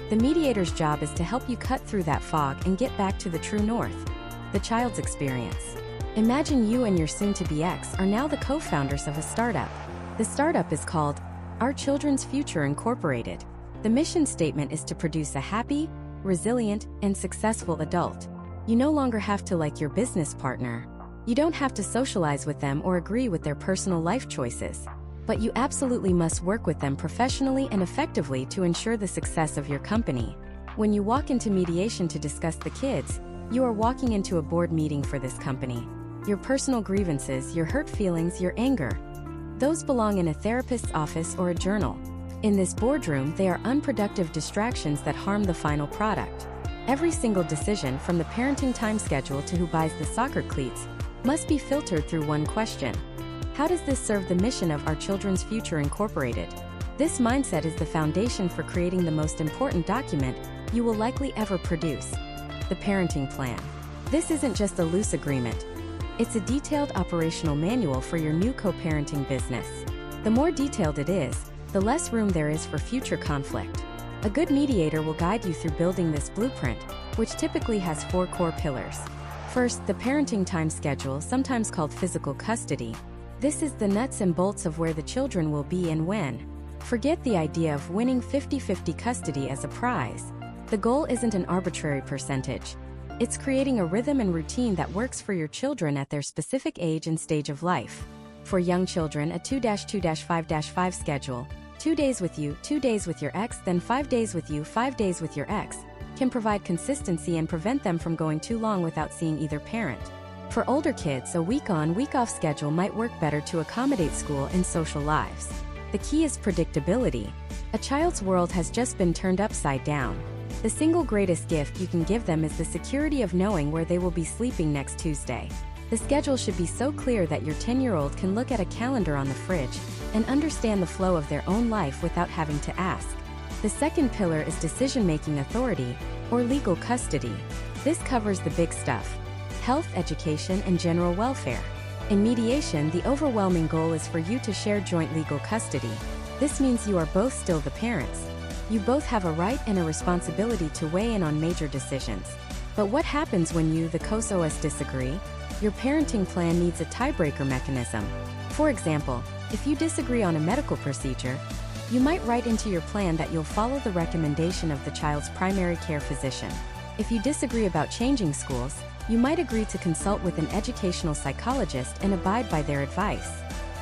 The mediator's job is to help you cut through that fog and get back to the true north, the child's experience. Imagine you and your soon-to-be ex are now the co-founders of a startup. The startup is called Our Children's Future Incorporated. The mission statement is to produce a happy, resilient, and successful adult. You no longer have to like your business partner. You don't have to socialize with them or agree with their personal life choices. But you absolutely must work with them professionally and effectively to ensure the success of your company. When you walk into mediation to discuss the kids, you are walking into a board meeting for this company. Your personal grievances, your hurt feelings, your anger, those belong in a therapist's office or a journal. In this boardroom, they are unproductive distractions that harm the final product. Every single decision, from the parenting time schedule to who buys the soccer cleats, must be filtered through one question. How does this serve the mission of Our Children's Future Incorporated? This mindset is the foundation for creating the most important document you will likely ever produce: the parenting plan. This isn't just a loose agreement. It's a detailed operational manual for your new co-parenting business. The more detailed it is, the less room there is for future conflict. A good mediator will guide you through building this blueprint, which typically has 4 core pillars. First, the parenting time schedule, sometimes called physical custody. This is the nuts and bolts of where the children will be and when. Forget the idea of winning 50-50 custody as a prize. The goal isn't an arbitrary percentage. It's creating a rhythm and routine that works for your children at their specific age and stage of life. For young children, a 2-2-5-5 schedule, 2 days with you, 2 days with your ex, then 5 days with you, 5 days with your ex, can provide consistency and prevent them from going too long without seeing either parent. For older kids, a week-on, week-off schedule might work better to accommodate school and social lives. The key is predictability. A child's world has just been turned upside down. The single greatest gift you can give them is the security of knowing where they will be sleeping next Tuesday. The schedule should be so clear that your 10-year-old can look at a calendar on the fridge and understand the flow of their own life without having to ask. The second pillar is decision-making authority, or legal custody. This covers the big stuff: health, education, and general welfare. In mediation, the overwhelming goal is for you to share joint legal custody. This means you are both still the parents. You both have a right and a responsibility to weigh in on major decisions. But what happens when you, the co-spouse, disagree? Your parenting plan needs a tiebreaker mechanism. For example, if you disagree on a medical procedure, you might write into your plan that you'll follow the recommendation of the child's primary care physician. If you disagree about changing schools, you might agree to consult with an educational psychologist and abide by their advice.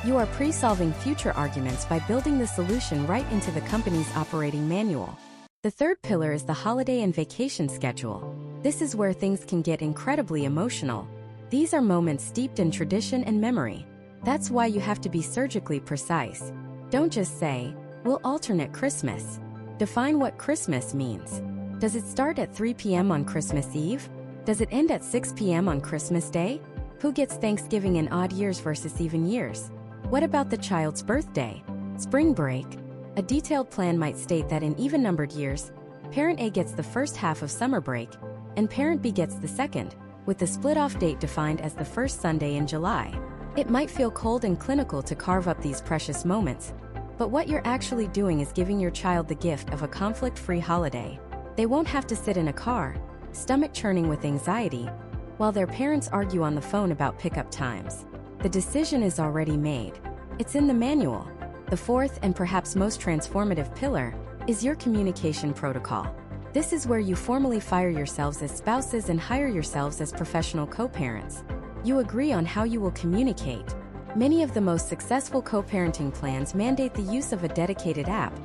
You are pre-solving future arguments by building the solution right into the company's operating manual. The third pillar is the holiday and vacation schedule. This is where things can get incredibly emotional. These are moments steeped in tradition and memory. That's why you have to be surgically precise. Don't just say, "We'll alternate Christmas." Define what Christmas means. Does it start at 3 p.m. on Christmas Eve? Does it end at 6 p.m. on Christmas Day? Who gets Thanksgiving in odd years versus even years? What about the child's birthday? Spring break? A detailed plan might state that in even-numbered years, Parent A gets the first half of summer break, and Parent B gets the second, with the split-off date defined as the first Sunday in July. It might feel cold and clinical to carve up these precious moments, but what you're actually doing is giving your child the gift of a conflict-free holiday. They won't have to sit in a car, stomach churning with anxiety, while their parents argue on the phone about pickup times. The decision is already made. It's in the manual. The fourth and perhaps most transformative pillar is your communication protocol. This is where you formally fire yourselves as spouses and hire yourselves as professional co-parents. You agree on how you will communicate. Many of the most successful co-parenting plans mandate the use of a dedicated app,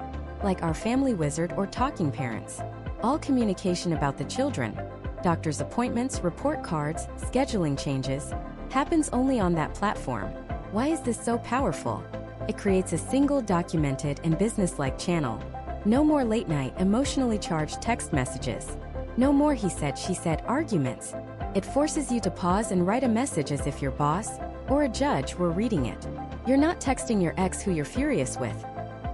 like Our Family Wizard or Talking Parents. All communication about the children, doctor's appointments, report cards, scheduling changes, happens only on that platform. Why is this so powerful? It creates a single documented and business-like channel. No more late-night, emotionally charged text messages. No more he said, she said arguments. It forces you to pause and write a message as if your boss or a judge were reading it. You're not texting your ex who you're furious with.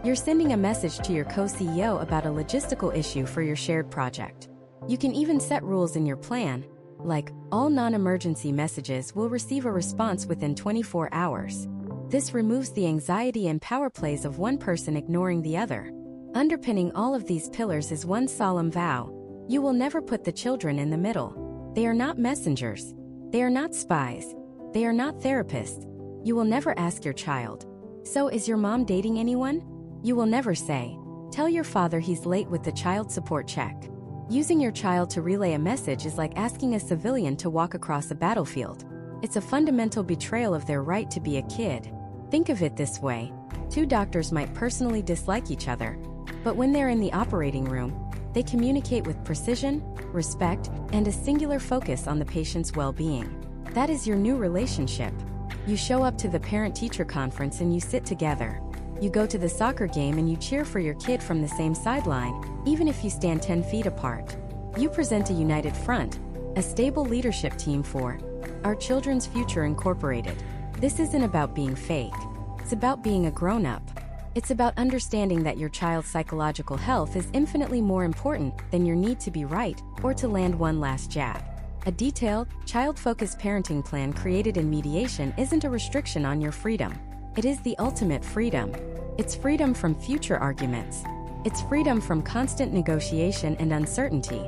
You're sending a message to your co-CEO about a logistical issue for your shared project. You can even set rules in your plan, like all non-emergency messages will receive a response within 24 hours. This removes the anxiety and power plays of one person ignoring the other. Underpinning all of these pillars is one solemn vow. You will never put the children in the middle. They are not messengers. They are not spies. They are not therapists. You will never ask your child, "So is your mom dating anyone?" You will never say, "Tell your father he's late with the child support check." Using your child to relay a message is like asking a civilian to walk across a battlefield. It's a fundamental betrayal of their right to be a kid. Think of it this way. Two doctors might personally dislike each other, but when they're in the operating room, they communicate with precision, respect, and a singular focus on the patient's well-being. That is your new relationship. You show up to the parent-teacher conference and you sit together. You go to the soccer game and you cheer for your kid from the same sideline, even if you stand 10 feet apart. You present a united front, a stable leadership team for Our Children's Future Incorporated. This isn't about being fake. It's about being a grown-up. It's about understanding that your child's psychological health is infinitely more important than your need to be right or to land one last jab. A detailed, child-focused parenting plan created in mediation isn't a restriction on your freedom. It is the ultimate freedom. It's freedom from future arguments. It's freedom from constant negotiation and uncertainty.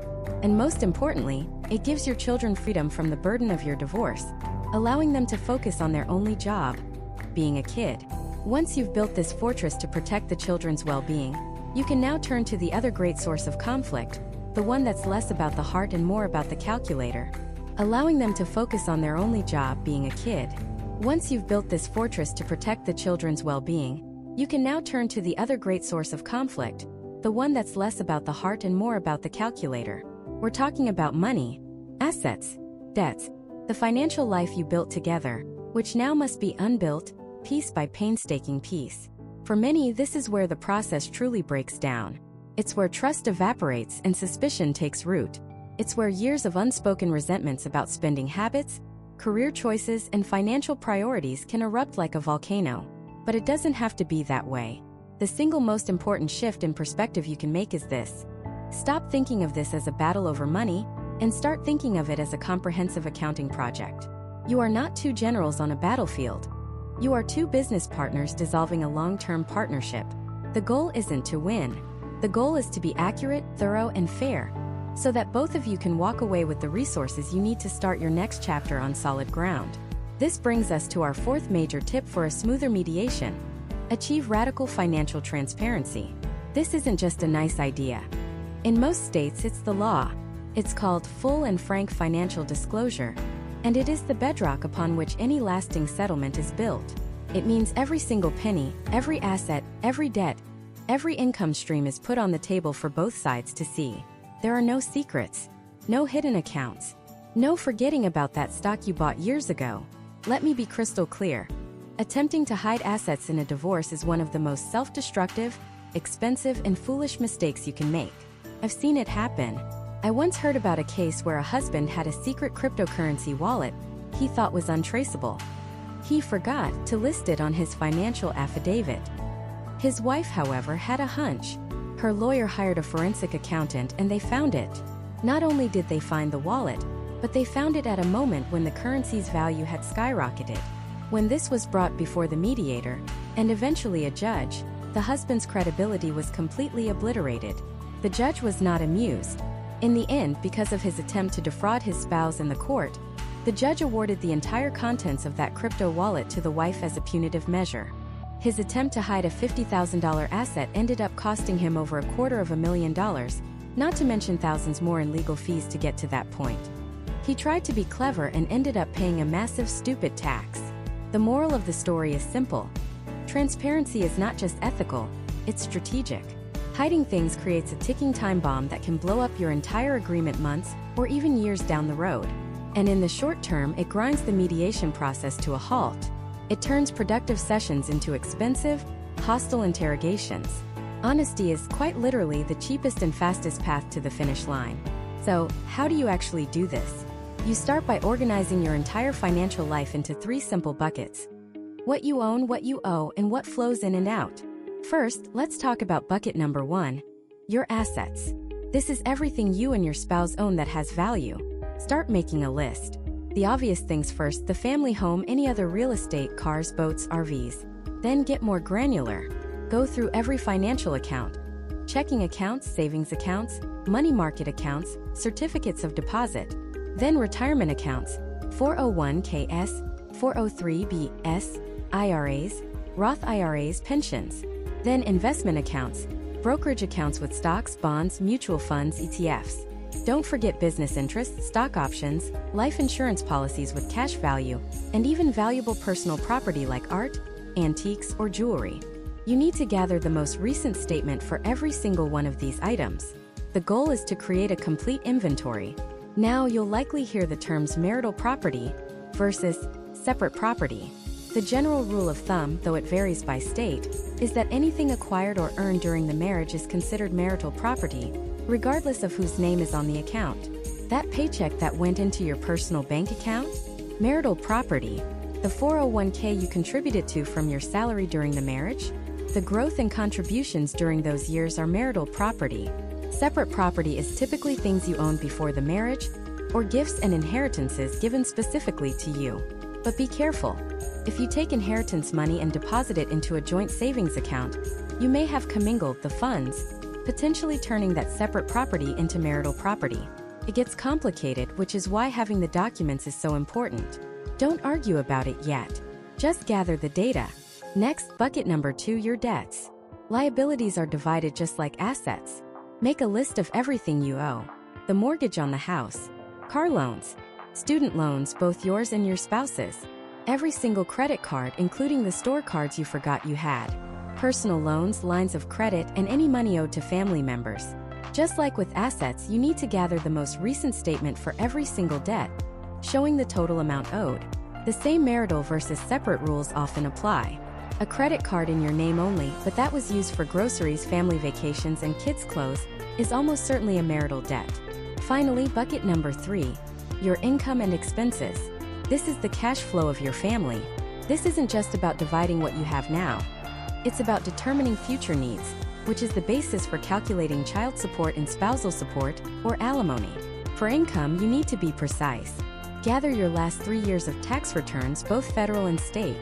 And most importantly, it gives your children freedom from the burden of your divorce, allowing them to focus on their only job, being a kid. Once you've built this fortress to protect the children's well-being, you can now turn to the other great source of conflict, the one that's less about the heart and more about the calculator, allowing them to focus on their only job, being a kid. Once you've built this fortress to protect the children's well-being, you can now turn to the other great source of conflict, the one that's less about the heart and more about the calculator. We're talking about money, assets, debts, the financial life you built together, which now must be unbuilt, piece by painstaking piece. For many, this is where the process truly breaks down. It's where trust evaporates and suspicion takes root. It's where years of unspoken resentments about spending habits, career choices, and financial priorities can erupt like a volcano. But it doesn't have to be that way. The single most important shift in perspective you can make is this. Stop thinking of this as a battle over money, and start thinking of it as a comprehensive accounting project. You are not two generals on a battlefield. You are two business partners dissolving a long-term partnership. The goal isn't to win. The goal is to be accurate, thorough, and fair. so that both of you can walk away with the resources you need to start your next chapter on solid ground. This brings us to our fourth major tip for a smoother mediation. Achieve radical financial transparency. This isn't just a nice idea. In most states, it's the law. It's called full and frank financial disclosure, and it is the bedrock upon which any lasting settlement is built. It means every single penny, every asset, every debt, every income stream is put on the table for both sides to see. There are no secrets, no hidden accounts, no forgetting about that stock you bought years ago. Let me be crystal clear. Attempting to hide assets in a divorce is one of the most self-destructive, expensive, and foolish mistakes you can make. I've seen it happen. I once heard about a case where a husband had a secret cryptocurrency wallet he thought was untraceable. He forgot to list it on his financial affidavit. His wife, however, had a hunch. Her lawyer hired a forensic accountant and they found it. Not only did they find the wallet, but they found it at a moment when the currency's value had skyrocketed. When this was brought before the mediator, and eventually a judge, the husband's credibility was completely obliterated. The judge was not amused. In the end, because of his attempt to defraud his spouse in the court, the judge awarded the entire contents of that crypto wallet to the wife as a punitive measure. His attempt to hide a $50,000 asset ended up costing him over $250,000, not to mention thousands more in legal fees to get to that point. He tried to be clever and ended up paying a massive stupid tax. The moral of the story is simple. Transparency is not just ethical, it's strategic. Hiding things creates a ticking time bomb that can blow up your entire agreement months or even years down the road. And in the short term, it grinds the mediation process to a halt. It turns productive sessions into expensive, hostile interrogations. Honesty is quite literally the cheapest and fastest path to the finish line. So, how do you actually do this? You start by organizing your entire financial life into 3 simple buckets: what you own, what you owe, and what flows in and out. First, let's talk about bucket number 1, your assets. This is everything you and your spouse own that has value. Start making a list. The obvious things first: the family home, any other real estate, cars, boats, RVs. Then get more granular. Go through every financial account. Checking accounts, savings accounts, money market accounts, certificates of deposit. Then retirement accounts, 401ks, 403bs, IRAs, Roth IRAs, pensions. Then investment accounts, brokerage accounts with stocks, bonds, mutual funds, ETFs. Don't forget business interests, stock options, life insurance policies with cash value, and even valuable personal property like art, antiques, or jewelry. You need to gather the most recent statement for every single one of these items. The goal is to create a complete inventory. Now you'll likely hear the terms marital property versus separate property. The general rule of thumb, though it varies by state, is that anything acquired or earned during the marriage is considered marital property, regardless of whose name is on the account. That paycheck that went into your personal bank account? Marital property. The 401k you contributed to from your salary during the marriage? The growth and contributions during those years are marital property. Separate property is typically things you owned before the marriage, or gifts and inheritances given specifically to you. But be careful. If you take inheritance money and deposit it into a joint savings account, you may have commingled the funds, potentially turning that separate property into marital property. It gets complicated, which is why having the documents is so important. Don't argue about it yet. Just gather the data. Next, bucket number 2, your debts. Liabilities are divided just like assets. Make a list of everything you owe. The mortgage on the house, car loans, student loans, both yours and your spouse's, every single credit card including the store cards you forgot you had, personal loans, lines of credit, and any money owed to family members. Just like with assets, you need to gather the most recent statement for every single debt, showing the total amount owed. The same marital versus separate rules often apply. A credit card in your name only, but that was used for groceries, family vacations, and kids' clothes, is almost certainly a marital debt. Finally, bucket number 3, your income and expenses. This is the cash flow of your family. This isn't just about dividing what you have now. It's about determining future needs, which is the basis for calculating child support and spousal support, or alimony. For income, you need to be precise. Gather your last 3 years of tax returns, both federal and state.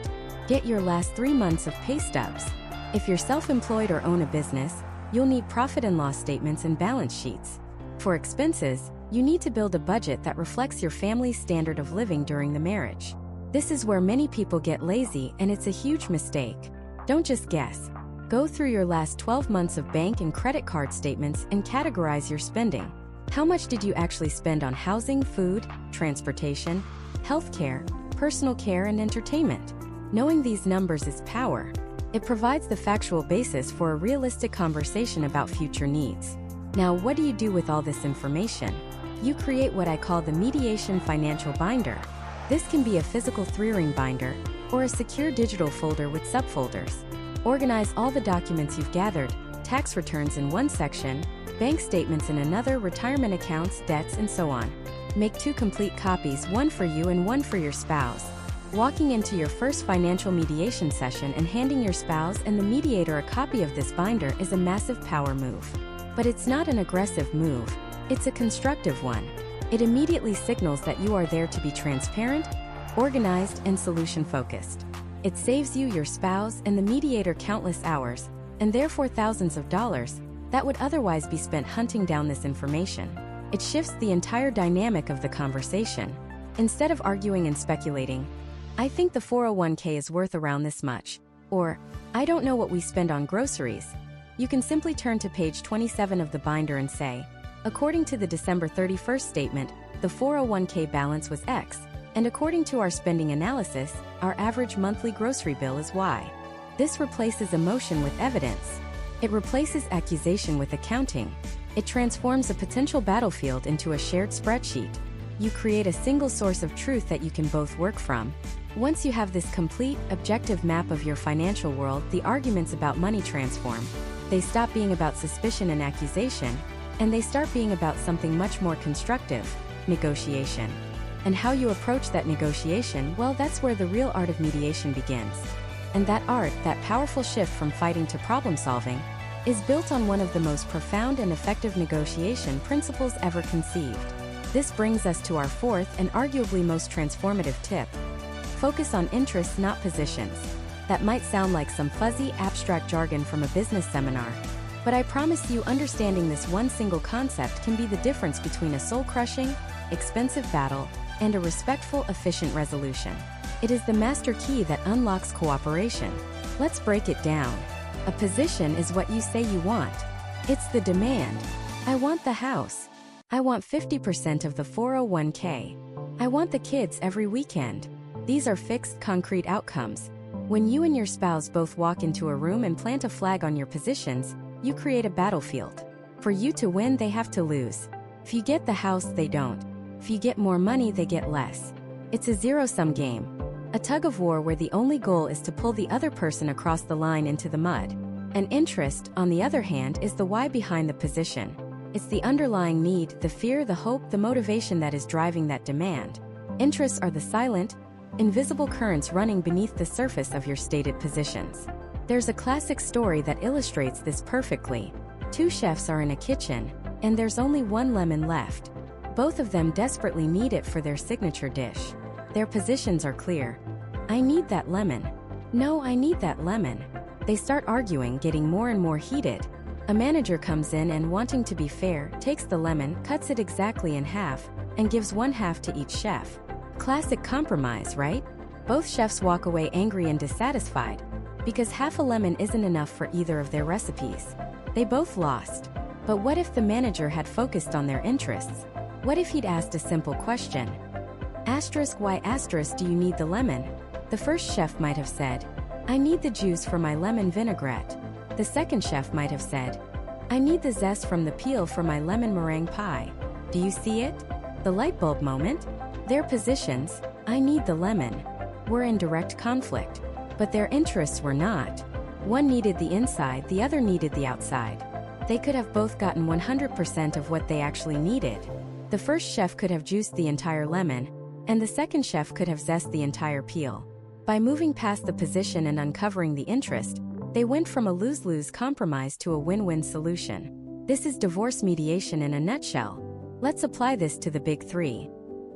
Get your last 3 months of pay stubs. If you're self-employed or own a business, you'll need profit and loss statements and balance sheets. For expenses, you need to build a budget that reflects your family's standard of living during the marriage. This is where many people get lazy, and it's a huge mistake. Don't just guess. Go through your last 12 months of bank and credit card statements and categorize your spending. How much did you actually spend on housing, food, transportation, healthcare, personal care, and entertainment? Knowing these numbers is power. It provides the factual basis for a realistic conversation about future needs. Now, what do you do with all this information? You create what I call the mediation financial binder. This can be a physical 3-ring binder or a secure digital folder with subfolders. Organize all the documents you've gathered, tax returns in one section, bank statements in another, retirement accounts, debts, and so on. Make 2 complete copies, one for you and one for your spouse. Walking into your first financial mediation session and handing your spouse and the mediator a copy of this binder is a massive power move. But it's not an aggressive move, it's a constructive one. It immediately signals that you are there to be transparent, organized, and solution-focused. It saves you, your spouse, and the mediator countless hours, and therefore thousands of dollars, that would otherwise be spent hunting down this information. It shifts the entire dynamic of the conversation. Instead of arguing and speculating, "I think the 401k is worth around this much," or "I don't know what we spend on groceries," you can simply turn to page 27 of the binder and say, "According to the December 31st statement, the 401k balance was X, and according to our spending analysis, our average monthly grocery bill is Y." This replaces emotion with evidence. It replaces accusation with accounting. It transforms a potential battlefield into a shared spreadsheet. You create a single source of truth that you can both work from. Once you have this complete, objective map of your financial world, the arguments about money transform. They stop being about suspicion and accusation, and they start being about something much more constructive: negotiation. And how you approach that negotiation, well, that's where the real art of mediation begins. And that art, that powerful shift from fighting to problem solving, is built on one of the most profound and effective negotiation principles ever conceived. This brings us to our fourth and arguably most transformative tip. Focus on interests, not positions. That might sound like some fuzzy, abstract jargon from a business seminar, but I promise you, understanding this one single concept can be the difference between a soul-crushing, expensive battle and a respectful, efficient resolution. It is the master key that unlocks cooperation. Let's break it down. A position is what you say you want. It's the demand. I want the house. I want 50% of the 401k. I want the kids every weekend. These are fixed, concrete outcomes. When you and your spouse both walk into a room and plant a flag on your positions, you create a battlefield. For you to win, they have to lose. If you get the house, they don't. If you get more money, they get less. It's a zero-sum game. A tug-of-war where the only goal is to pull the other person across the line into the mud. An interest, on the other hand, is the why behind the position. It's the underlying need, the fear, the hope, the motivation that is driving that demand. Interests are the silent, invisible currents running beneath the surface of your stated positions. There's a classic story that illustrates this perfectly. 2 chefs are in a kitchen, and there's only one lemon left. Both of them desperately need it for their signature dish. Their positions are clear. I need that lemon. No, I need that lemon. They start arguing, getting more and more heated. A manager comes in and, wanting to be fair, takes the lemon, cuts it exactly in half, and gives one half to each chef. Classic compromise, right? Both chefs walk away angry and dissatisfied, because half a lemon isn't enough for either of their recipes. They both lost. But what if the manager had focused on their interests? What if he'd asked a simple question? Why do you need the lemon? The first chef might have said, I need the juice for my lemon vinaigrette. The second chef might have said, I need the zest from the peel for my lemon meringue pie. Do you see it? The light bulb moment? Their positions, I need the lemon, were in direct conflict. But their interests were not. One needed the inside, the other needed the outside. They could have both gotten 100% of what they actually needed. The first chef could have juiced the entire lemon, and the second chef could have zested the entire peel. By moving past the position and uncovering the interest, they went from a lose-lose compromise to a win-win solution. This is divorce mediation in a nutshell. Let's apply this to the big 3.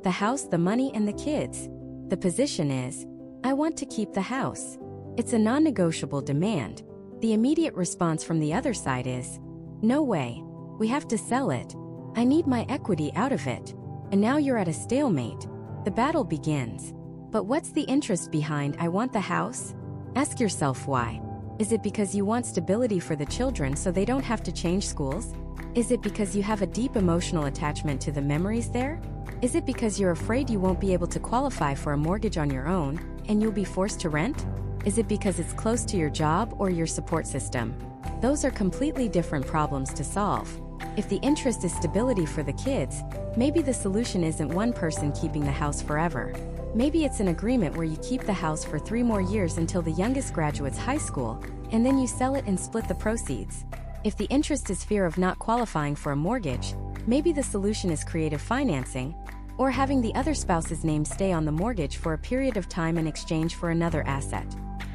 The house, the money, and the kids. The position is, I want to keep the house. It's a non-negotiable demand. The immediate response from the other side is, no way. We have to sell it. I need my equity out of it. And now you're at a stalemate. The battle begins. But what's the interest behind I want the house? Ask yourself why. Is it because you want stability for the children so they don't have to change schools? Is it because you have a deep emotional attachment to the memories there? Is it because you're afraid you won't be able to qualify for a mortgage on your own and you'll be forced to rent? Is it because it's close to your job or your support system? Those are completely different problems to solve. If the interest is stability for the kids, maybe the solution isn't one person keeping the house forever. Maybe it's an agreement where you keep the house for 3 more years until the youngest graduates high school, and then you sell it and split the proceeds. If the interest is fear of not qualifying for a mortgage, maybe the solution is creative financing, or having the other spouse's name stay on the mortgage for a period of time in exchange for another asset.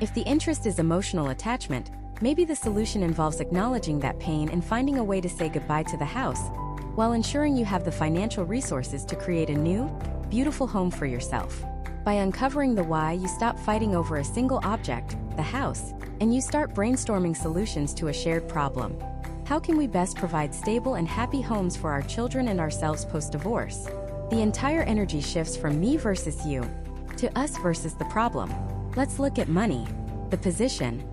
If the interest is emotional attachment, maybe the solution involves acknowledging that pain and finding a way to say goodbye to the house, while ensuring you have the financial resources to create a new, beautiful home for yourself. By uncovering the why, you stop fighting over a single object, the house, and you start brainstorming solutions to a shared problem. How can we best provide stable and happy homes for our children and ourselves post-divorce? The entire energy shifts from me versus you to us versus the problem. Let's look at money. The position.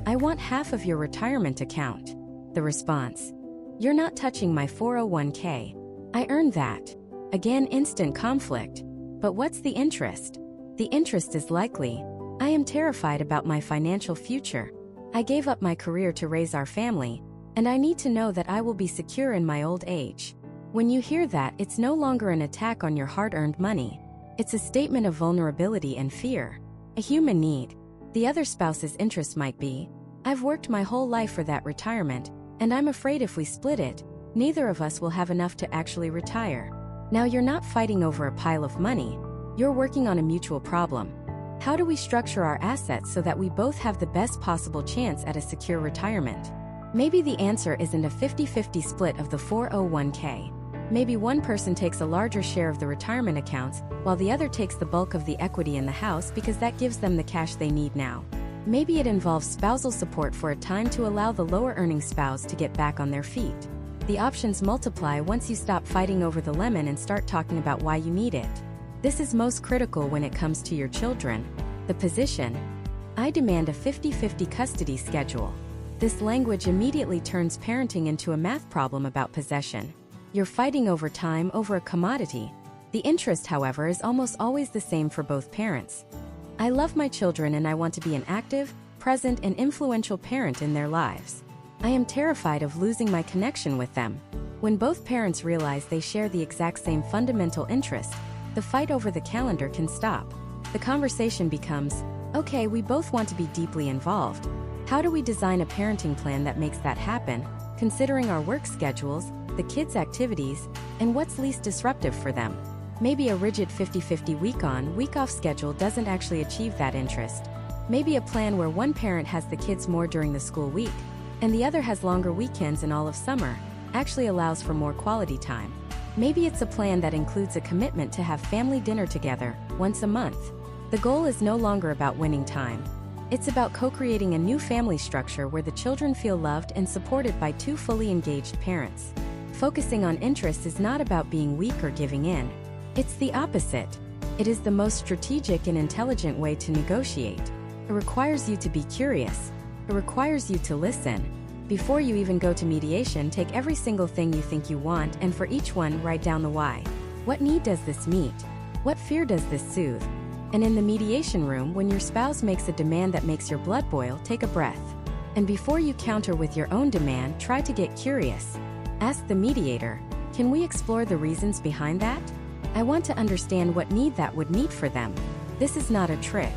I want half of your retirement account. The response. You're not touching my 401k. I earned that. Again, instant conflict. But what's the interest? The interest is likely. I am terrified about my financial future. I gave up my career to raise our family, and I need to know that I will be secure in my old age. When you hear that, it's no longer an attack on your hard-earned money. It's a statement of vulnerability and fear. A human need. The other spouse's interest might be, I've worked my whole life for that retirement, and I'm afraid if we split it, neither of us will have enough to actually retire. Now you're not fighting over a pile of money. You're working on a mutual problem. How do we structure our assets so that we both have the best possible chance at a secure retirement? Maybe the answer isn't a 50-50 split of the 401k. Maybe one person takes a larger share of the retirement accounts, while the other takes the bulk of the equity in the house because that gives them the cash they need now. Maybe it involves spousal support for a time to allow the lower-earning spouse to get back on their feet. The options multiply once you stop fighting over the lemon and start talking about why you need it. This is most critical when it comes to your children. The position. I demand a 50-50 custody schedule. This language immediately turns parenting into a math problem about possession. You're fighting over time over a commodity. The interest, however, is almost always the same for both parents. I love my children and I want to be an active, present, and influential parent in their lives. I am terrified of losing my connection with them. When both parents realize they share the exact same fundamental interest, the fight over the calendar can stop. The conversation becomes, okay, we both want to be deeply involved. How do we design a parenting plan that makes that happen, considering our work schedules, the kids' activities, and what's least disruptive for them? Maybe a rigid 50-50 week-on, week-off schedule doesn't actually achieve that interest. Maybe a plan where one parent has the kids more during the school week, and the other has longer weekends in all of summer, actually allows for more quality time. Maybe it's a plan that includes a commitment to have family dinner together, once a month. The goal is no longer about winning time. It's about co-creating a new family structure where the children feel loved and supported by two fully engaged parents. Focusing on interests is not about being weak or giving in. It's the opposite. It is the most strategic and intelligent way to negotiate. It requires you to be curious. It requires you to listen. Before you even go to mediation, take every single thing you think you want and for each one write down the why. What need does this meet? What fear does this soothe? And in the mediation room, when your spouse makes a demand that makes your blood boil, take a breath. And before you counter with your own demand, try to get curious. Ask the mediator, can we explore the reasons behind that? I want to understand what need that would meet for them. This is not a trick.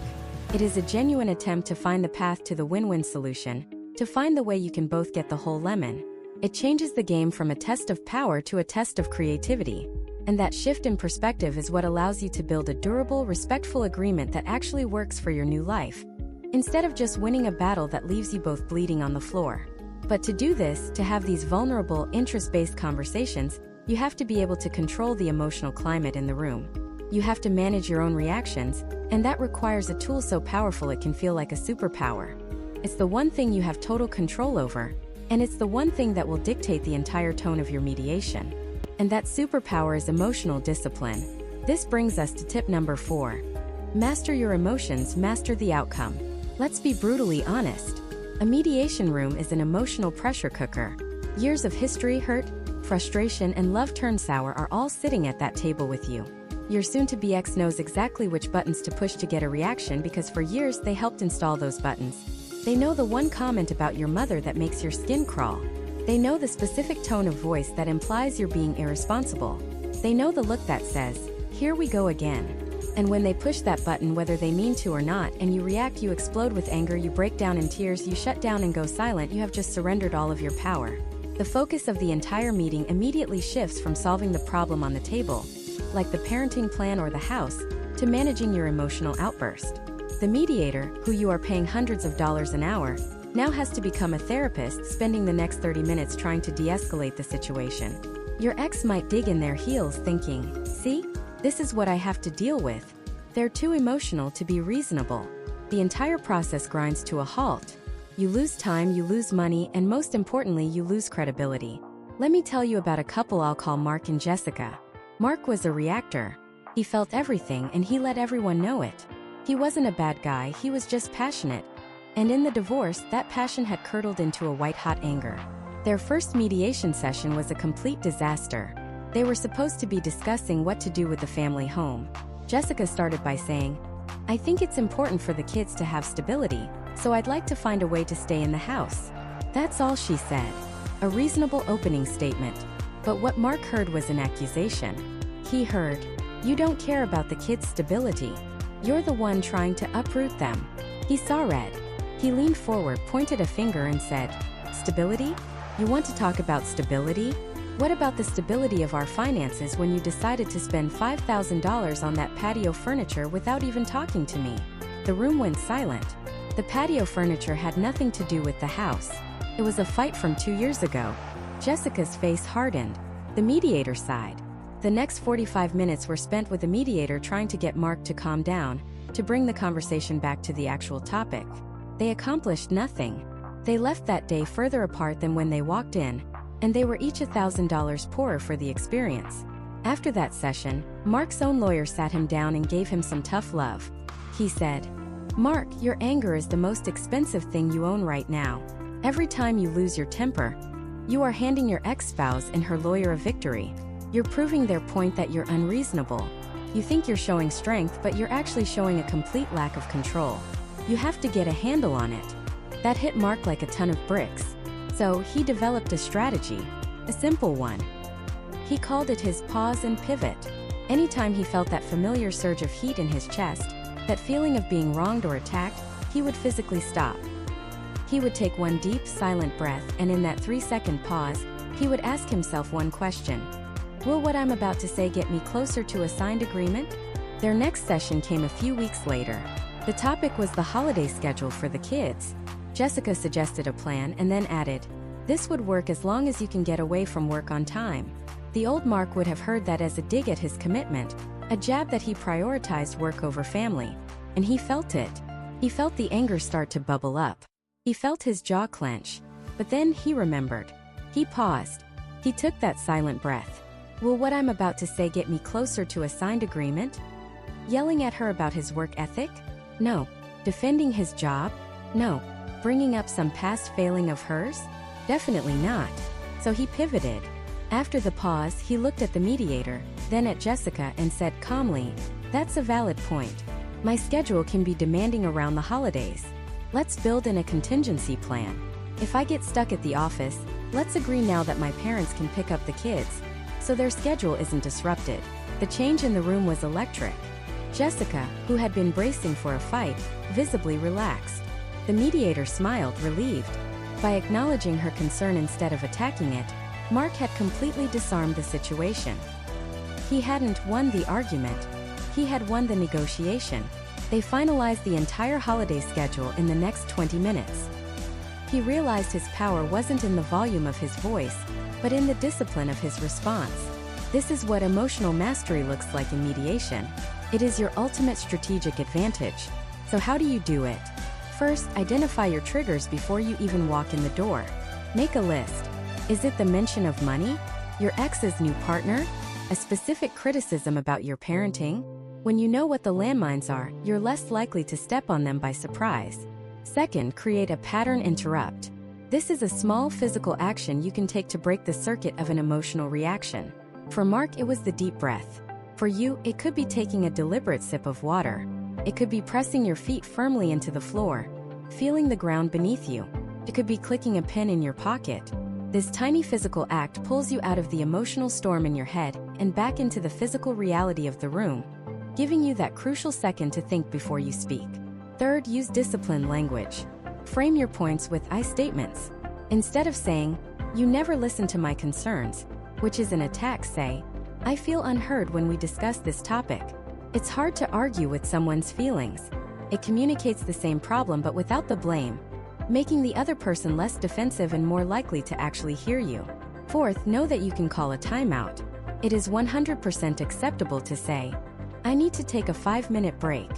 It is a genuine attempt to find the path to the win-win solution, to find the way you can both get the whole lemon. It changes the game from a test of power to a test of creativity. And that shift in perspective is what allows you to build a durable, respectful agreement that actually works for your new life, instead of just winning a battle that leaves you both bleeding on the floor. But to do this, to have these vulnerable, interest-based conversations, you have to be able to control the emotional climate in the room. You have to manage your own reactions, and that requires a tool so powerful it can feel like a superpower. It's the one thing you have total control over, and it's the one thing that will dictate the entire tone of your mediation. And that superpower is emotional discipline. This brings us to tip number 4. Master your emotions, master the outcome. Let's be brutally honest. A mediation room is an emotional pressure cooker. Years of history, hurt, frustration, and love turned sour are all sitting at that table with you. Your soon-to-be ex knows exactly which buttons to push to get a reaction because for years they helped install those buttons. They know the one comment about your mother that makes your skin crawl. They know the specific tone of voice that implies you're being irresponsible. They know the look that says, "Here we go again." And when they push that button, whether they mean to or not, and you react, you explode with anger, you break down in tears, you shut down and go silent, you have just surrendered all of your power. The focus of the entire meeting immediately shifts from solving the problem on the table, like the parenting plan or the house, to managing your emotional outburst. The mediator, who you are paying hundreds of dollars an hour, now has to become a therapist, spending the next 30 minutes trying to de-escalate the situation. Your ex might dig in their heels thinking, "See? This is what I have to deal with." They're too emotional to be reasonable. The entire process grinds to a halt. You lose time, you lose money, and most importantly, you lose credibility. Let me tell you about a couple I'll call Mark and Jessica. Mark was a reactor. He felt everything and he let everyone know it. He wasn't a bad guy, he was just passionate. And in the divorce, that passion had curdled into a white-hot anger. Their first mediation session was a complete disaster. They were supposed to be discussing what to do with the family home. Jessica started by saying, "I think it's important for the kids to have stability, so I'd like to find a way to stay in the house." That's all she said. A reasonable opening statement. But what Mark heard was an accusation. He heard, "You don't care about the kids' stability. You're the one trying to uproot them." He saw red. He leaned forward, pointed a finger and said, "Stability? You want to talk about stability? What about the stability of our finances when you decided to spend $5,000 on that patio furniture without even talking to me?" The room went silent. The patio furniture had nothing to do with the house. It was a fight from 2 years ago. Jessica's face hardened. The mediator sighed. The next 45 minutes were spent with the mediator trying to get Mark to calm down, to bring the conversation back to the actual topic. They accomplished nothing. They left that day further apart than when they walked in, and they were each $1,000 poorer for the experience. After that session, Mark's own lawyer sat him down and gave him some tough love. He said, "Mark, your anger is the most expensive thing you own right now. Every time you lose your temper, you are handing your ex-spouse and her lawyer a victory. You're proving their point that you're unreasonable. You think you're showing strength, but you're actually showing a complete lack of control. You have to get a handle on it." That hit Mark like a ton of bricks. So he developed a strategy, a simple one. He called it his pause and pivot. Anytime he felt that familiar surge of heat in his chest, that feeling of being wronged or attacked, he would physically stop. He would take one deep, silent breath, and in that 3-second pause, he would ask himself one question. Will what I'm about to say get me closer to a signed agreement? Their next session came a few weeks later. The topic was the holiday schedule for the kids. Jessica suggested a plan and then added, "This would work as long as you can get away from work on time." The old Mark would have heard that as a dig at his commitment, a jab that he prioritized work over family, and he felt it. He felt the anger start to bubble up. He felt his jaw clench. But then he remembered. He paused. He took that silent breath. Will what I'm about to say get me closer to a signed agreement? Yelling at her about his work ethic? No. Defending his job? No. Bringing up some past failing of hers? Definitely not. So he pivoted. After the pause, he looked at the mediator, then at Jessica and said calmly, "That's a valid point. My schedule can be demanding around the holidays. Let's build in a contingency plan. If I get stuck at the office, let's agree now that my parents can pick up the kids, so their schedule isn't disrupted." The change in the room was electric. Jessica, who had been bracing for a fight, visibly relaxed. The mediator smiled, relieved. By acknowledging her concern instead of attacking it, Mark had completely disarmed the situation. He hadn't won the argument. He had won the negotiation. They finalized the entire holiday schedule in the next 20 minutes. He realized his power wasn't in the volume of his voice, but in the discipline of his response. This is what emotional mastery looks like in mediation. It is your ultimate strategic advantage. So how do you do it? First, identify your triggers before you even walk in the door. Make a list. Is it the mention of money? Your ex's new partner? A specific criticism about your parenting? When you know what the landmines are, you're less likely to step on them by surprise. Second, create a pattern interrupt. This is a small physical action you can take to break the circuit of an emotional reaction. For Mark, it was the deep breath. For you, it could be taking a deliberate sip of water. It could be pressing your feet firmly into the floor, feeling the ground beneath you. It could be clicking a pen in your pocket. This tiny physical act pulls you out of the emotional storm in your head and back into the physical reality of the room, giving you that crucial second to think before you speak. Third, use disciplined language. Frame your points with I statements. Instead of saying, "You never listen to my concerns," which is an attack, say, "I feel unheard when we discuss this topic." It's hard to argue with someone's feelings. It communicates the same problem but without the blame, making the other person less defensive and more likely to actually hear you. Fourth, know that you can call a timeout. It is 100% acceptable to say, "I need to take a 5-minute break."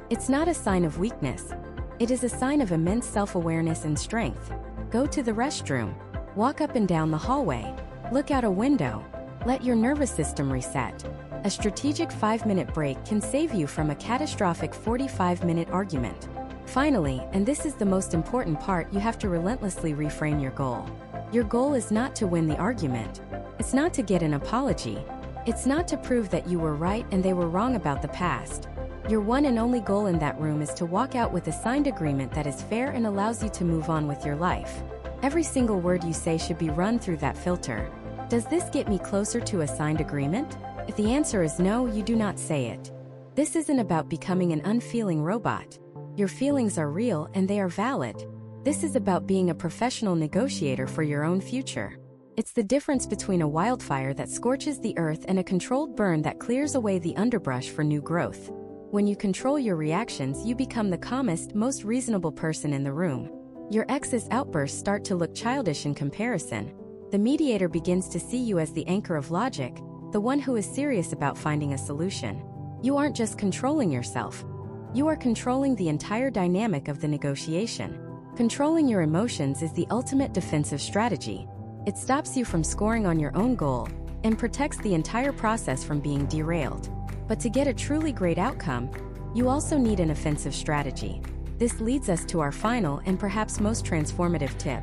It's not a sign of weakness. It is a sign of immense self-awareness and strength. Go to the restroom. Walk up and down the hallway. Look out a window. Let your nervous system reset. A strategic 5-minute break can save you from a catastrophic 45-minute argument. Finally, and this is the most important part, you have to relentlessly reframe your goal. Your goal is not to win the argument. It's not to get an apology. It's not to prove that you were right and they were wrong about the past. Your one and only goal in that room is to walk out with a signed agreement that is fair and allows you to move on with your life. Every single word you say should be run through that filter. Does this get me closer to a signed agreement? If the answer is no, you do not say it. This isn't about becoming an unfeeling robot. Your feelings are real and they are valid. This is about being a professional negotiator for your own future. It's the difference between a wildfire that scorches the earth and a controlled burn that clears away the underbrush for new growth. When you control your reactions, you become the calmest, most reasonable person in the room. Your ex's outbursts start to look childish in comparison. The mediator begins to see you as the anchor of logic, the one who is serious about finding a solution. You aren't just controlling yourself. You are controlling the entire dynamic of the negotiation. Controlling your emotions is the ultimate defensive strategy. It stops you from scoring on your own goal and protects the entire process from being derailed. But to get a truly great outcome, you also need an offensive strategy. This leads us to our final and perhaps most transformative tip.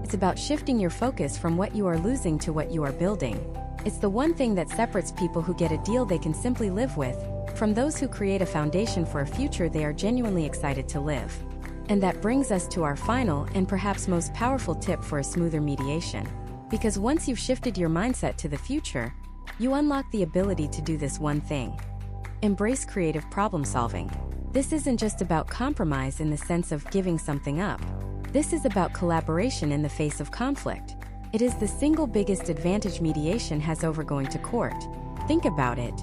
It's about shifting your focus from what you are losing to what you are building. It's the one thing that separates people who get a deal they can simply live with from those who create a foundation for a future they are genuinely excited to live. And that brings us to our final and perhaps most powerful tip for a smoother mediation. Because once you've shifted your mindset to the future, you unlock the ability to do this one thing. Embrace creative problem solving. This isn't just about compromise in the sense of giving something up. This is about collaboration in the face of conflict. It is the single biggest advantage mediation has over going to court. Think about it.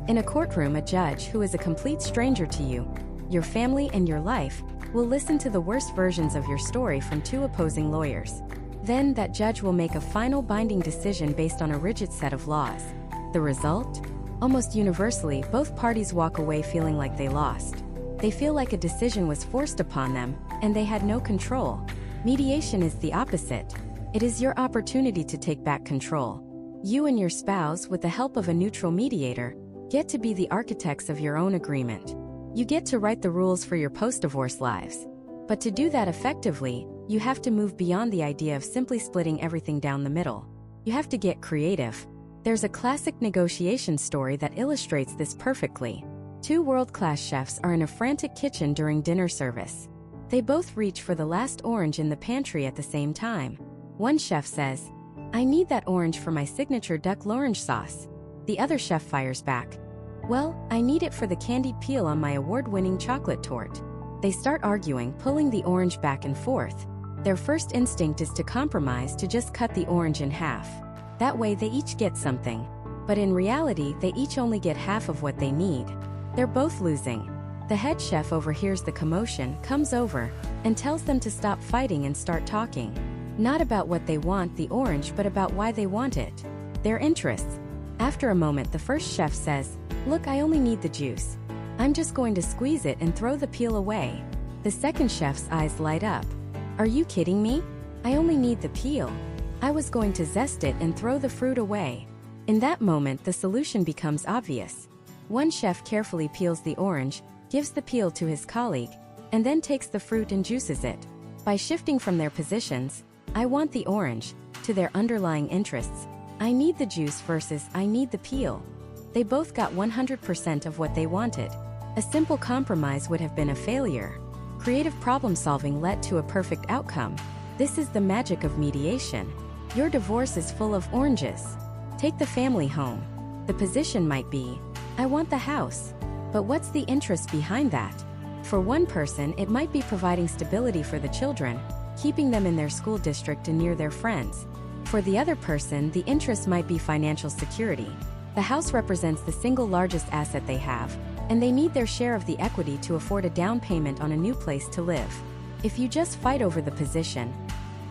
In a courtroom, a judge who is a complete stranger to you, your family, and your life will listen to the worst versions of your story from two opposing lawyers. Then that judge will make a final binding decision based on a rigid set of laws. The result? Almost universally, both parties walk away feeling like they lost. They feel like a decision was forced upon them, and they had no control. Mediation is the opposite. It is your opportunity to take back control. You and your spouse, with the help of a neutral mediator, get to be the architects of your own agreement. You get to write the rules for your post-divorce lives. But to do that effectively, you have to move beyond the idea of simply splitting everything down the middle. You have to get creative. There's a classic negotiation story that illustrates this perfectly. Two world-class chefs are in a frantic kitchen during dinner service. They both reach for the last orange in the pantry at the same time. One chef says, "I need that orange for my signature duck l'orange sauce." The other chef fires back, "Well, I need it for the candied peel on my award-winning chocolate torte." They start arguing, pulling the orange back and forth. Their first instinct is to compromise, to just cut the orange in half. That way they each get something. But in reality, they each only get half of what they need. They're both losing. The head chef overhears the commotion, comes over, and tells them to stop fighting and start talking. Not about what they want, the orange, but about why they want it. Their interests. After a moment, the first chef says, "Look, I only need the juice. I'm just going to squeeze it and throw the peel away." The second chef's eyes light up. "Are you kidding me? I only need the peel. I was going to zest it and throw the fruit away." In that moment, the solution becomes obvious. One chef carefully peels the orange, gives the peel to his colleague, and then takes the fruit and juices it. By shifting from their positions, "I want the orange," to their underlying interests, "I need the juice" versus "I need the peel," they both got 100% of what they wanted. A simple compromise would have been a failure. Creative problem-solving led to a perfect outcome. This is the magic of mediation. Your divorce is full of oranges. Take the family home. The position might be, "I want the house." But what's the interest behind that? For one person, it might be providing stability for the children, keeping them in their school district and near their friends. For the other person, the interest might be financial security. The house represents the single largest asset they have, and they need their share of the equity to afford a down payment on a new place to live. If you just fight over the position,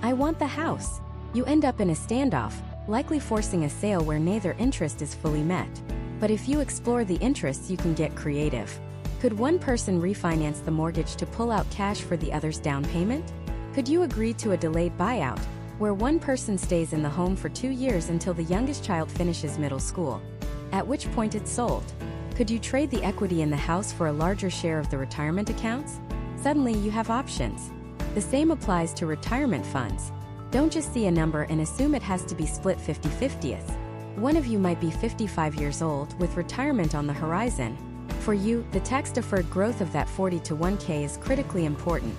"I want the house," you end up in a standoff, likely forcing a sale where neither interest is fully met. But if you explore the interests, you can get creative. Could one person refinance the mortgage to pull out cash for the other's down payment? Could you agree to a delayed buyout, where one person stays in the home for 2 years until the youngest child finishes middle school, at which point it's sold? Could you trade the equity in the house for a larger share of the retirement accounts? Suddenly you have options. The same applies to retirement funds. Don't just see a number and assume it has to be split 50-50. One of you might be 55 years old with retirement on the horizon. For you, the tax-deferred growth of that 40 to 1K is critically important.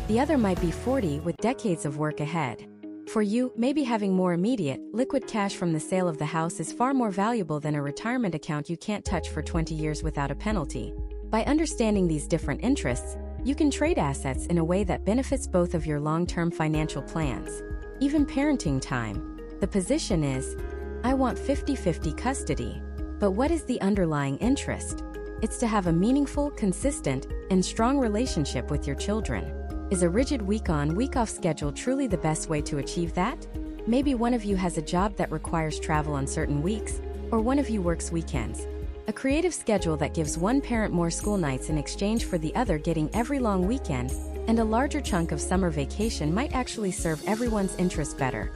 The other might be 40 with decades of work ahead. For you, maybe having more immediate, liquid cash from the sale of the house is far more valuable than a retirement account you can't touch for 20 years without a penalty. By understanding these different interests, you can trade assets in a way that benefits both of your long-term financial plans. Even parenting time. The position is, "I want 50-50 custody." But what is the underlying interest? It's to have a meaningful, consistent, and strong relationship with your children. Is a rigid week-on, week-off schedule truly the best way to achieve that? Maybe one of you has a job that requires travel on certain weeks, or one of you works weekends. A creative schedule that gives one parent more school nights in exchange for the other getting every long weekend, and a larger chunk of summer vacation might actually serve everyone's interests better,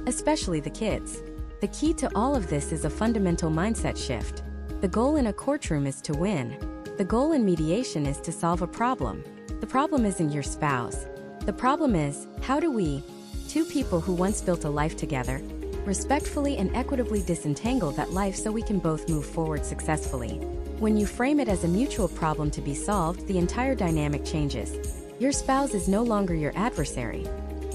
especially the kids. The key to all of this is a fundamental mindset shift. The goal in a courtroom is to win. The goal in mediation is to solve a problem. The problem isn't your spouse. The problem is, how do we, two people who once built a life together, respectfully and equitably disentangle that life so we can both move forward successfully? When you frame it as a mutual problem to be solved, the entire dynamic changes. Your spouse is no longer your adversary.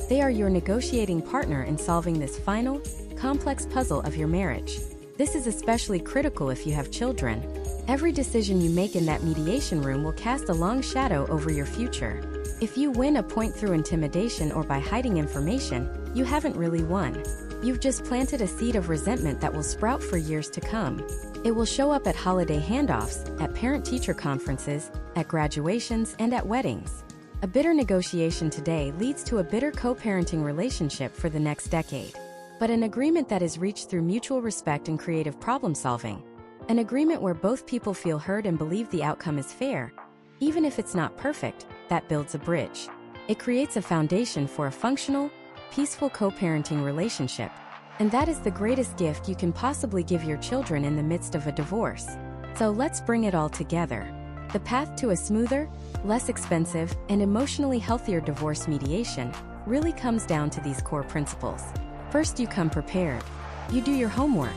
They are your negotiating partner in solving this final, complex puzzle of your marriage. This is especially critical if you have children. Every decision you make in that mediation room will cast a long shadow over your future. If you win a point through intimidation or by hiding information, you haven't really won. You've just planted a seed of resentment that will sprout for years to come. It will show up at holiday handoffs, at parent-teacher conferences, at graduations, and at weddings. A bitter negotiation today leads to a bitter co-parenting relationship for the next decade. But an agreement that is reached through mutual respect and creative problem-solving, an agreement where both people feel heard and believe the outcome is fair, even if it's not perfect, that builds a bridge. It creates a foundation for a functional, peaceful co-parenting relationship. And that is the greatest gift you can possibly give your children in the midst of a divorce. So let's bring it all together. The path to a smoother, less expensive, and emotionally healthier divorce mediation really comes down to these core principles. First, you come prepared. You do your homework.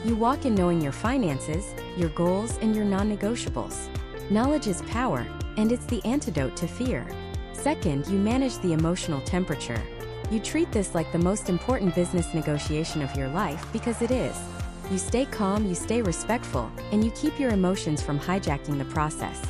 You walk in knowing your finances, your goals, and your non-negotiables. Knowledge is power, and it's the antidote to fear. Second, you manage the emotional temperature. You treat this like the most important business negotiation of your life because it is. You stay calm, you stay respectful, and you keep your emotions from hijacking the process.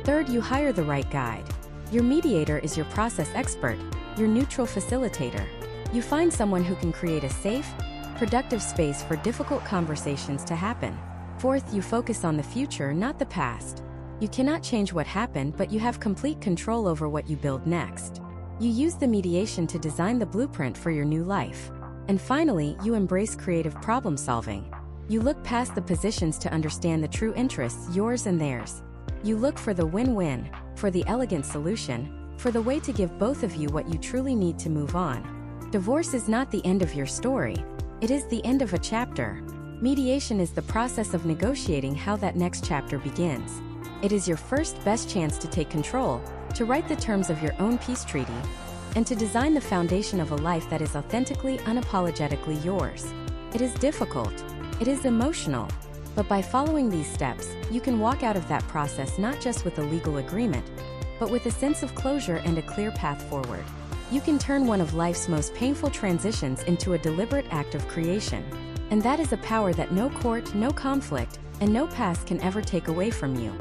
Third, you hire the right guide. Your mediator is your process expert, your neutral facilitator. You find someone who can create a safe, productive space for difficult conversations to happen. Fourth, you focus on the future, not the past. You cannot change what happened, but you have complete control over what you build next. You use the mediation to design the blueprint for your new life. And finally, you embrace creative problem solving. You look past the positions to understand the true interests, yours and theirs. You look for the win-win, for the elegant solution, for the way to give both of you what you truly need to move on. Divorce is not the end of your story. It is the end of a chapter. Mediation is the process of negotiating how that next chapter begins. It is your first best chance to take control, to write the terms of your own peace treaty, and to design the foundation of a life that is authentically, unapologetically yours. It is difficult. It is emotional. But by following these steps, you can walk out of that process not just with a legal agreement, but with a sense of closure and a clear path forward. You can turn one of life's most painful transitions into a deliberate act of creation. And that is a power that no court, no conflict, and no past can ever take away from you.